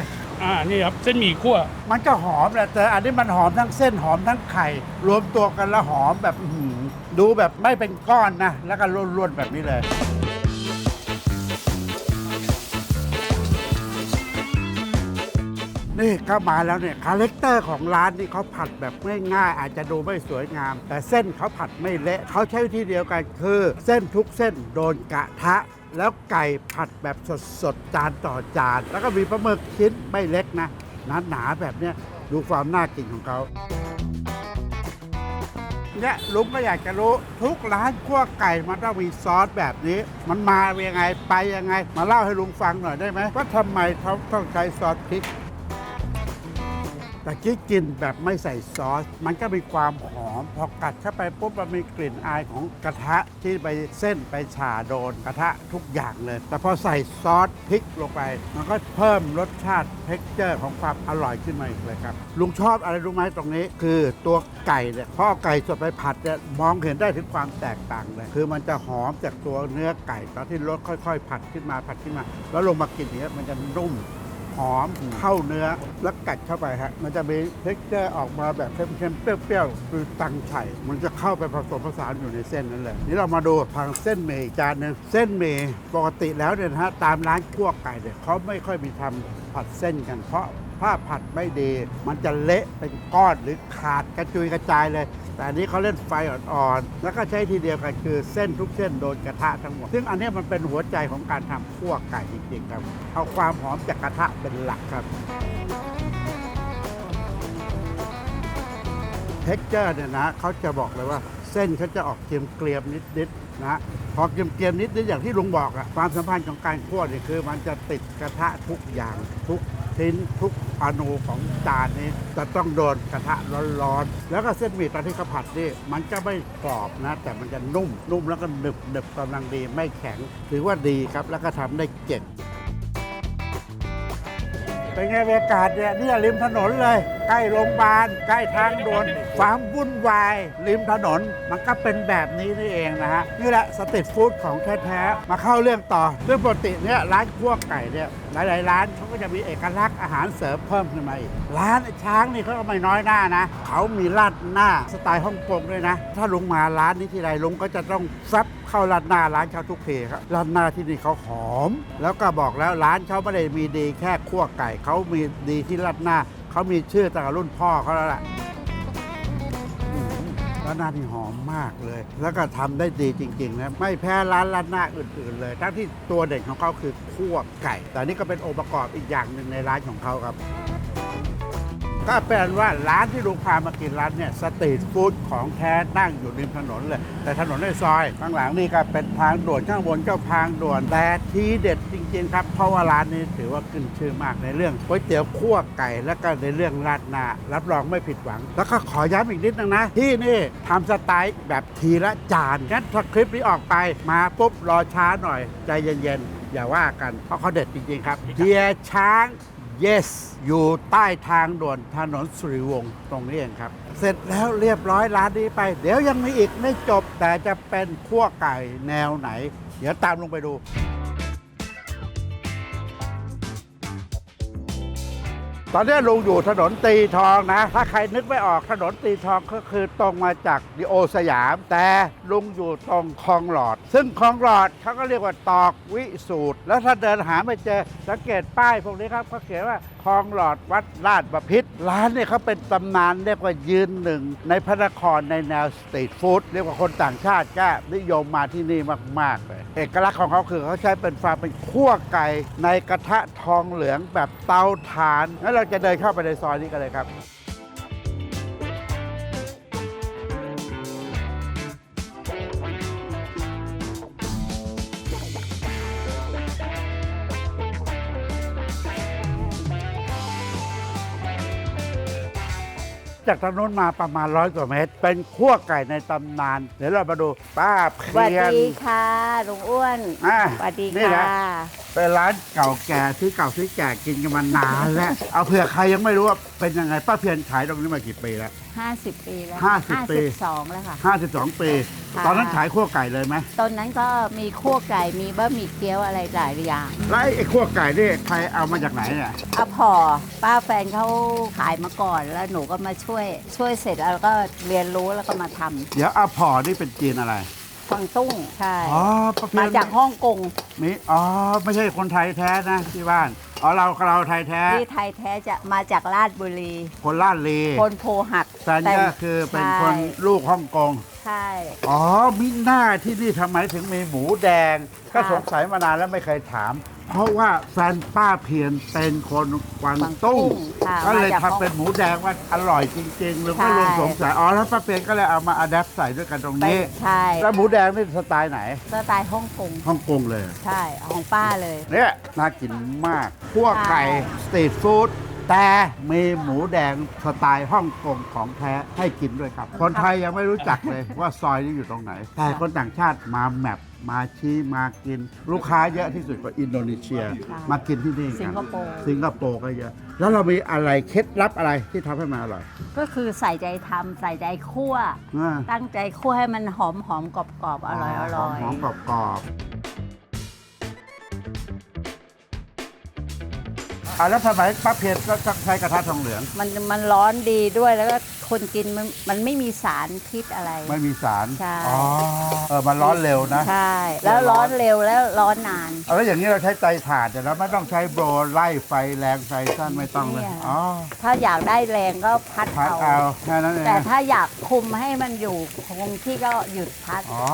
นี่ครับเส้นหมี่คั่ว มันก็หอมแหละแต่อันนี้มันหอมทั้งเส้นหอมทั้งไข่ รวมตัวกันแล้วหอมแบบอื้อหือดูแบบไม่เป็นก้อนนะ แล้วก็ร่วนๆแบบนี้เลย นี่ก็มาแล้วเนี่ยคาแรคเตอร์ของร้านนี่เขาผัดแบบง่ายๆอาจจะดูไม่สวยงาม แต่เส้นเขาผัดไม่เละเขาใช้วิธีเดียวกันคือเส้นทุกเส้นโดนกระทะ แล้วไก่ผัดแบบสดๆจานต่อจาน แล้วก็มีปลาหมึกชิ้นไม่เล็กนะหนาๆแบบเนี้ยดูความน่ากินของเขาเนี่ยลุงก็อยากจะรู้ทุกร้านคั่วไก่มันต้องมีซอสแบบนี้ มันมายังไงไปยังไง มาเล่าให้ลุงฟังหน่อยได้ไหมว่าทำไมเขาต้องใช้ซอสพริก แต่กี้กินแบบไม่ใส่ซอส มันก็มีความหอม พอกัดเข้าไปปุ๊บมันมีกลิ่นอายของกระทะที่ไปเส้นไปฉ่าโดนกระทะทุกอย่างเลย แต่พอใส่ซอสพริกลงไป มันก็เพิ่มรสชาติเท็กเจอร์ของความอร่อยขึ้นมาอีกเลยครับ ลุงชอบอะไรรู้ไหมตรงนี้ คือตัวไก่เนี่ยพอเอาไก่สดไปผัดเนี่ยมองเห็นได้ถึงความแตกต่างเลย คือมันจะหอมจากตัวเนื้อไก่ตอนที่รสค่อยๆ ผัดขึ้นมาผัดขึ้นมา แล้วลงมากินอย่างเนี้ยมันจะนุ่ม หอมเข้าเนื้อแล้วกัดเข้าไปฮะมันจะมีเท็กเจอร์ออกมาแบบเค็มๆเปรี้ยวๆคือตังไช่มันจะเข้าไปผสมผสานอยู่ในเส้นนั่นเลยนี่เรามาดูทางเส้นหมี่จานหนึงเส้นหมี่ปกติแล้วเนี่ยนะฮะตามร้านคั่วไก่เนี่ยเขาไม่ค่อยมีทำผัดเส้นกัน เพราะถ้าผัดไม่ดีมันจะเละเป็นก้อนหรือขาดกระจุยกระจายเลย แต่อันนี้เขาเล่นไฟอ่อนๆแล้วก็ใช้ทีเดียวกันคือเส้นทุกเส้นโดนกระทะทั้งหมดซึ่งอันนี้มันเป็นหัวใจของการทำคั่วไก่จริงๆครับเอาความหอมจากกระทะเป็นหลักครับเท็กเจอร์เนี่ยนะเขาจะบอกเลยว่าเส้นเขาจะออกเกรียมๆนิดๆนะพอเกรียมๆนิดๆอย่างที่ลุงบอกอะความสัมพันธ์ของการคั่วเนี่ยคือมันจะติดกระทะทุกอย่างทุกชิ้นทุกอนูของจานนี้จะต้องโดนกระทะร้อนๆแล้วก็เส้นหมี่ตอนที่เขาผัดนี่มันจะไม่กรอบนะแต่มันจะนุ่มแล้วก็หนึบกำลังดีไม่แข็งถือว่าดีครับแล้วก็ทำได้เก่งเป็นไงบรรยากาศเนี่ยริมถนนเลยใกล้โรงพยาบาลใกล้ทางด่วนความวุ่นวายริมถนนมันก็เป็นแบบนี้นี่เองนะฮะนี่แหละสตรีทฟู้ดของแท้ๆมาเข้าเรื่องต่อเรื่องปกติเนี่ยร้านคั่วไก่เนี่ยหลายๆร้านเขาก็จะมีเอกลักษณ์อาหารเสริมเพิ่มขึ้นมาอีกร้านช้างนี่เขาก็ไม่น้อยหน้านะเขามีราดหน้าสไตล์ฮ่องกงด้วยนะถ้าลุงมาร้านนี้ทีไรลุงก็จะต้องซับเข้าราดหน้าร้านเขาทุกทีครับราดหน้าที่นี่เขาหอมแล้วก็บอกแล้วร้านเขาไม่ได้มีดีแค่คั่วไก่เขามีดีที่ราดหน้าเขามีชื่อตั้งแต่รุ่นพ่อเขาแล้วแหละราดหน้าที่หอมมากเลย แล้วก็ทำได้ดีจริงๆนะไม่แพ้ร้านราดหน้าอื่นๆเลยทั้งที่ตัวเด่นของเขาคือคั่วไก่แต่นี่ก็เป็นองค์ประกอบอีกอย่างหนึ่งในร้านของเขาครับก็เป็นว่าร้านที่ลุงพามากินร้านเนี่ยสตรีทฟู้ดของแท้นั่งอยู่ริมถนนเลยแต่ถนนในซอยข้างหลังนี่ก็เป็นทางด่วนข้างบนก็ทางด่วนแต่ทีเด็ดจริงๆครับเพราะว่าร้านนี้ถือว่าขึ้นชื่อมากในเรื่องก๋วยเตี๋ยวคั่วไก่แล้วก็ในเรื่องราดหน้ารับรองไม่ผิดหวังแล้วก็ขอย้ำอีกนิดนึงนะที่นี่ทำสไตล์แบบทีละจานงั้นถ้าคลิปนี้ออกไปมาปุ๊บรอช้าหน่อยใจเย็นๆอย่าว่ากันเพราะเขาเด็ดจริงๆครับเฮียช้าง Yes อยู่ใต้ทางด่วนถนนสุริวงศ์ตรงนี้เองครับเสร็จแล้วเรียบร้อยร้านนี้ไปเดี๋ยวยังมีอีกไม่จบแต่จะเป็นคั่วไก่แนวไหนเดี๋ยวตามลงไปดูตอนนี้ลุงอยู่ถนนตีทองนะถ้าใครนึกไม่ออกถนนตีทองก็คือตรงมาจากดิโอสยามแต่ลุงอยู่ตรงคลองหลอดซึ่งคลองหลอดเขาก็เรียกว่าตอกวิสูตรแล้วถ้าเดินหาไม่เจอสังเกตป้ายพวกนี้ครับเขาเขียนว่าคลองหลอดวัดลาดบพิตรร้านเนี่ยเขาเป็นตำนานเรียกว่ายืนหนึ่งในพระนครในแนวสตรีทฟู้ดเรียกว่าคนต่างชาติก็นิยมมาที่นี่มากๆเลยเอกลักษณ์ของเขาคือเขาใช้เป็นเป็นคั่วไก่ในกระทะทองเหลืองแบบเตาถ่านแล้วเราจะเดินเข้าไปในซอยนี้กันเลยครับจากถนนมาประมาณ100 กว่าเมตรเป็นคั่วไก่ในตำนานเดี๋ยวเรามาดูป้าเพี สวัส ยร ดีค่ะลุงอ้วน สวัสดี นี่นะ ค่ะ เป็นร้านเก่าแก่ที่เก่าที่แก่กินกันมานานแล้ว เอาเผื่อใครยังไม่รู้ว่าเป็นยังไงป้าเพียรขายตรงนี้มากี่ปีแล้ว 50 ปีแล้ว 50 ปี 52แล้วค่ะ 52 ปี ค่ะ ตอนนั้นขายคั่วไก่เลยไหม ตอนนั้นก็มีคั่วไก่มีบะหมี่เกี๊ยวอะไรหลายอย่าง แล้วไอ้คั่วไก่นี่ใครเอามาจากไหนเนี่ย อาพอป้าแฟนเขาขายมาก่อนแล้วหนูก็มาช่วยเสร็จแล้วก็เรียนรู้แล้วก็มาทำ เดี๋ยวอาพอนี่เป็นจีนอะไร กวางตุ้งใช่ อ๋อป้าเพีย มาร จากฮ่องกง มีไม่ใช่คนไทยแท้นะที่บ้านอ๋อเราไทยแท้ ที่ไทยแท้จะมาจากราชบุรี คนลาดลี คนโพหัก แฟนก็คือเป็นคนลูกฮ่องกง ใช่ อ๋อมิน่าที่นี่ทำไมถึงมีหมูแดง ก็ ค่ะ สงสัยมานานแล้วไม่เคยถาม เพราะว่าแฟนป้าเพียรเป็นคนกวางตุ้ง ค่ะ ก็เลย มาจาก ทำเป็นหมูแดงว่าอร่อยจริงๆหรือก็ลงสงสัยอ๋อแล้วป้าเพียรก็เลยเอามาอัดแอปใส่ด้วยกันตรงนี้ ใช่ แล้วหมูแดงนี่สไตล์ไหน สไตล์ฮ่องกง ฮ่องกงเลย ใช่ของป้าเลย เนี่ยน่ากินมากพวกไก่สตรีทฟู้ดแต่มีหมูแดงสไตล์ฮ่องกงของแท้ให้กินด้วยครับ คนไทยยังไม่รู้จักเลยว่าซอยนี้อยู่ตรงไหน แต่คนต่างชาติมาแมปมาชี้มากิน ลูกค้าเยอะที่สุดก็อินโดนีเซีย มากินที่นี่กัน สิงคโปร์ สิงคโปร์ก็เยอะ แล้วเรามีอะไรเคล็ดลับอะไรที่ทำให้มันอร่อย ก็คือใส่ใจทำใส่ใจคั่ว อ่า ตั้งใจคั่วให้มันหอมกรอบๆอร่อย หอมกรอบแล้วสมัยป้าเพียรก็ใช้กระทะทองเหลือง มันร้อนดีด้วยแล้วก็ค คนกินมันไม่มีสารพิษอะไร ไม่มีสาร ใช่ อ๋อมันร้อนเร็วนะ ใช่ แล้วร้อนเร็วแล้วร้อนนาน แล้วอย่างนี้เราใช้ไตถ่านแต่เราไม่ต้องใช้โบรไล่ไฟแรงไฟสั้นไม่ต้องเลย เนี่ย อ๋อ ถ้าอยากได้แรงก็พัด พัด เอา เอาแค่นั้นเอง แต่ถ้าอยากคุมให้มันอยู่คงที่ก็หยุดพัด อ๋อ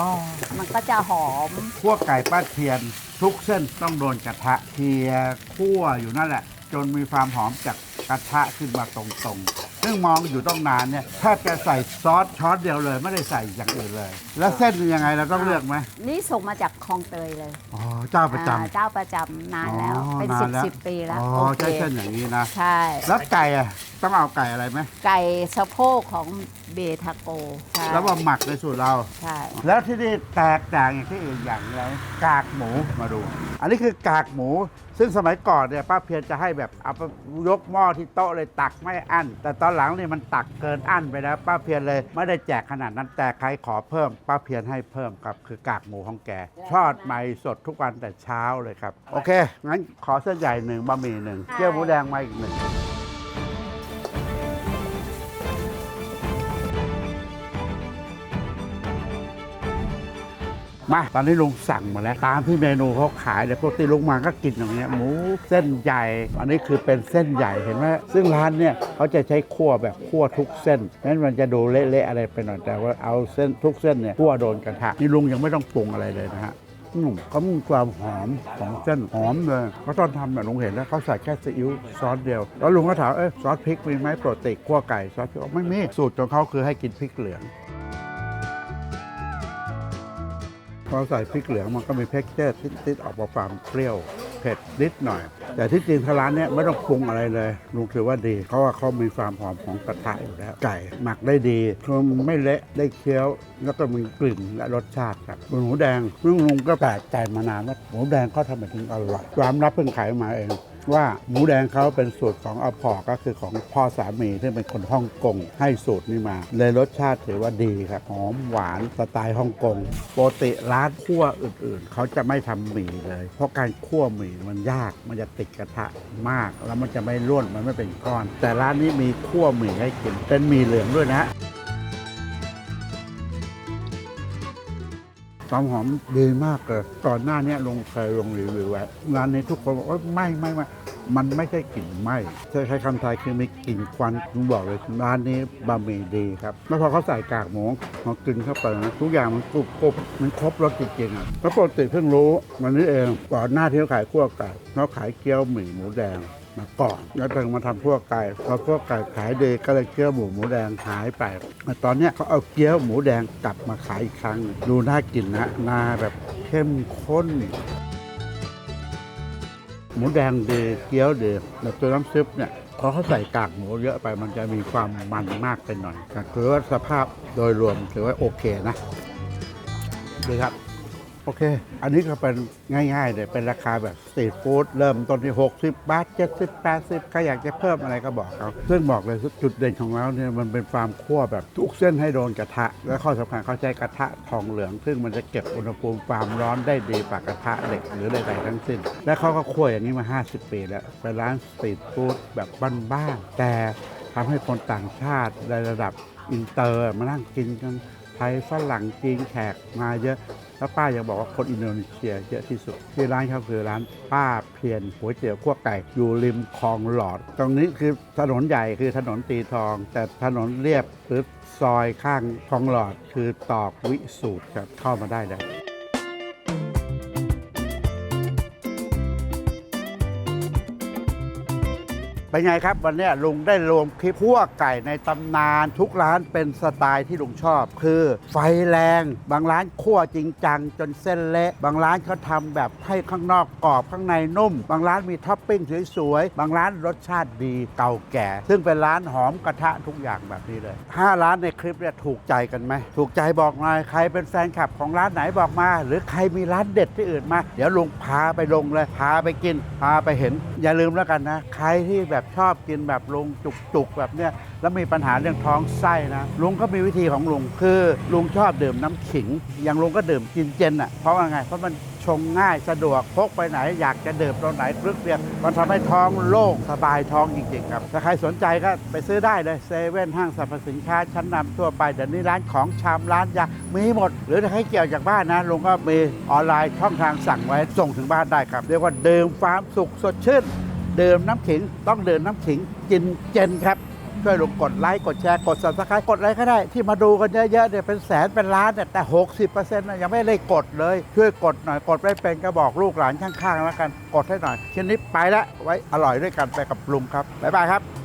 มันก็จะหอม คั่วไก่ป้าเทียนทุกเส้นต้องโดนกระทะเทียคั่วอยู่นั่นแหละ จนมีความหอมจากกระทะขึ้นมาตรงๆ ซึ่งมองอยู่ต้องนานเนี่ยถ้าจะใส่ซอสช้อนเดียวเลยไม่ได้ใส่อย่างอื่นเลย แล้วเส้นเป็นยังไงเราต้องเลือกไหม นี่ส่งมาจากคลองเตยเลย อ๋อเจ้าประจ เจ้าประจำนานแล้ว อ๋อ เป็น นานแล้ว สิบปีแล้ว อ๋อ โอเค ใช้เส้นอย่างนี้นะ ใช่ แล้วไก่อะต้องเอาไก่อะไรไหม ไก่สะโพกของเบทาโกใช่ แล้วมาหมักในสูตรเรา ใช่ แล้วที่นี่แตกต่างอย่างที่อื่นอย่างไรกากหมูมาดู อันนี้คือกากหมู ซึ่งสมัยก่อนเนี่ยป้าเพียรจะให้แบบเอาไปยกหม้อที่โต๊ะเลยตักไม่อั้น แต่ตอนหลังนี่มันตักเกินอั้นไปแล้วป้าเพียรเลยไม่ได้แจกขนาดนั้นแต่ใครขอเพิ่มป้าเพียรให้เพิ่มครับคือกากหมูของแกทอดใหม่สดทุกวันแต่เช้าเลยครับโอเคงั้นขอเส้นใหญ่หนึ่งบะหมี่หนึ่งเกี๊ยวหมูแดงมาอีกหนึ่ง มาตอนนี้ลุงสั่งมาแล้วตามที่เมนูเขาขายเดี๋ยวปกติลุงมาก็กินอย่างเงี้ยหมูเส้นใหญ่อันนี้คือเป็นเส้นใหญ่เห็นไหมซึ่งร้านเนี่ยเขาจะใช้คั่วแบบคั่วทุกเส้นนั้นมันจะดูเละๆอะไรไปหน่อยแต่ว่าเอาเส้นทุกเส้นเนี่ยคั่วโดนกระทะนี่ลุงยังไม่ต้องปรุงอะไรเลยนะฮะเขามีความหอมของเส้นหอมเลยเพราะตอนทำเนี่ยลุงเห็นแล้วเขาใส่แค่ซีอิ๊วซอสเดียวแล้วลุงก็ถามซอสพริกมีไหมปกติคั่วไก่ซอสพริกไม่มีสูตรของเขาคือให้กินพริกเหลืองพอใส่พริกเหลืองมันก็มีเท็กเจอร์ติดๆออกมาความเปรี้ยวเผ็ดนิดหน่อยแต่ที่จริงทางร้านเนี้ยไม่ต้องปรุงอะไรเลยลุงถือว่าดีเพราะว่าเขามีความหอมของกระทะอยู่แล้วไก่หมักได้ดีคือไม่เละได้เคี้ยวแล้วก็มีกลิ่นและรสชาติครับหมูแดงซึ่งลุงก็แปลกใจมานานว่าหมูแดงเขาทำมาถึงอร่อยความลับเพิ่งขายมาเองว่าหมูแดงเขาเป็นสูตรของอาผอก็คือของพ่อสามีที่เป็นคนฮ่องกงให้สูตรนี้มาเลยรสชาติถือว่าดีครับหอมหวานสไตล์ฮ่องกงปกติร้านคั่วอื่นๆเขาจะไม่ทำหมี่เลยเพราะการคั่วหมี่มันยากมันจะติดกระทะมากแล้วมันจะไม่ร่วนมันไม่เป็นก้อน แต่ร้านนี้มีคั่วหมี่ให้กินเป็นหมี่เหลืองด้วยนะความหอมดีมากเลยก่อนหน้านี้ลงเคยลงรีวิวไว้ร้านนี้ทุกคนบอกว่าไม่มันไม่ใช่กลิ่นไหม้ใช้คำไทยคือมีกลิ่นควันผมบอกเลยร้านนี้บะหมี่ดีครับแล้วพอเขาใส่กากหมูพอกินเข้าไปนะทุกอย่างมันกรุบมันครบรสจริงๆอ่ะแล้วปกติเพิ่งรู้วันนี้เองก่อนหน้าที่เขาขายคั่วไก่เขาขายเกี๊ยวหมี่หมูแดงมาก่อนแล้วถึงมาทำคั่วไก่พอคั่วไก่ขายดีก็เลยเกี๊ยวหมูแดงหายไปตอนนี้เขาเอาเกี๊ยวหมูแดงกลับมาขายอีกครั้งดูน่ากินนะน่าแบบเข้มข้นหมูแดงดีเกี๊ยวดีแต่ตัวน้ำซุปเนี่ยพอเขาใส่กากหมูเยอะไปมันจะมีความมันมากไปหน่อยแต่คือว่าสภาพโดยรวมถือว่าโอเคนะดีครับโอเคอันนี้ก็เป็นง่ายๆเลยเป็นราคาแบบสตรีทฟู้ดเริ่มต้นที่60 บาท70 80ใครอยากจะเพิ่มอะไรก็บอกเขาซึ่งบอกเลยจุดเด่นของเราเนี่ยมันเป็นความคั่วแบบทุกเส้นให้โดนกระทะและข้อสำคัญเขาใช้กระทะทองเหลืองซึ่งมันจะเก็บอุณหภูมิความร้อนได้ดีกว่ากระทะเหล็กหรือใดๆทั้งสิ้นและเขาก็คั่วอย่างนี้มา50 ปีแล้วเป็นร้านสตรีทฟู้ดแบบบ้านๆแต่ทำให้คนต่างชาติในระดับอินเตอร์มานั่งกินกันไทยฝรั่งจีนแขกมาเยอะแล้วป้ายังบอกว่าคนอินโดนีเซียเยอะที่สุดที่ร้านเขาคือร้านป้าเพียรก๋วยเตี๋ยวคั่วไก่อยู่ริมคลองหลอดตรงนี้คือถนนใหญ่คือถนนตีทองแต่ถนนเรียบหรือซอยข้างคลองหลอดคือตอกวิสูตรครับเข้ามาได้เลยเป็นไงครับวันนี้ลุงได้รวมคลิปคั่วไก่ในตำนานทุกร้านเป็นสไตล์ที่ลุงชอบคือไฟแรงบางร้านคั่วจริงจังจนเส้นเละบางร้านเขาทำแบบให้ข้างนอกกรอบข้างในนุ่มบางร้านมีท็อปปิ้งสวยๆบางร้านรสชาติดีเก่าแก่ซึ่งเป็นร้านหอมกระทะทุกอย่างแบบนี้เลย5ร้านในคลิปเนี่ยถูกใจกันไหมถูกใจบอกหน่อยใครเป็นแฟนคลับของร้านไหนบอกมาหรือใครมีร้านเด็ดที่อื่นมาเดี๋ยวลุงพาไปลงเลยพาไปกินพาไปเห็นอย่าลืมแล้วกันนะใครที่แบบชอบกินแบบลุงจุกๆแบบเนี้ยแล้วมีปัญหาเรื่องท้องไส้นะลุงก็มีวิธีของลุงคือลุงชอบดื่มน้ำขิงอย่างลุงก็ดื่มกินเจนอ่ะเพราะว่าไงเพราะมันช ชงง่ายสะดวกพกไปไหนอยากจะดื่มตรงไหนครึกเดียวมันทำให้ท้องโล่งสบายท้องจริงๆครับถ้าใครสนใจก็ไปซื้อได้เลยเซเว่นห้างสรรพสินค้าชั้นนำทั่วไปเดี๋ยวนี้ร้านของชำร้านยามีหมด หรือถ้าใครเกี่ยวจากบ้านนะลุงก็มีออนไลน์ช่องทางสั่งไว้ส่งถึงบ้านได้ครับเรียกว่าดื่มความสุขสดชื่นดื่มน้ำขิงต้องดื่มน้ำขิงกินเจนครับช่วยลุงกดไลค์กดแชร์กด Subscribe กดอะไรก็ได้ที่มาดูกันเยอะๆเนี่ยเป็นแสนเป็นล้านเนี่ยแต่ 60% นะยังไม่ได้กดเลยช่วยกดหน่อยกดไม่เป็นก็บอกลูกหลานข้างๆแล้วกันกดให้หน่อยทีนี้ไปละไว้อร่อยด้วยกันไปกับลุงครับบ๊ายบายครับ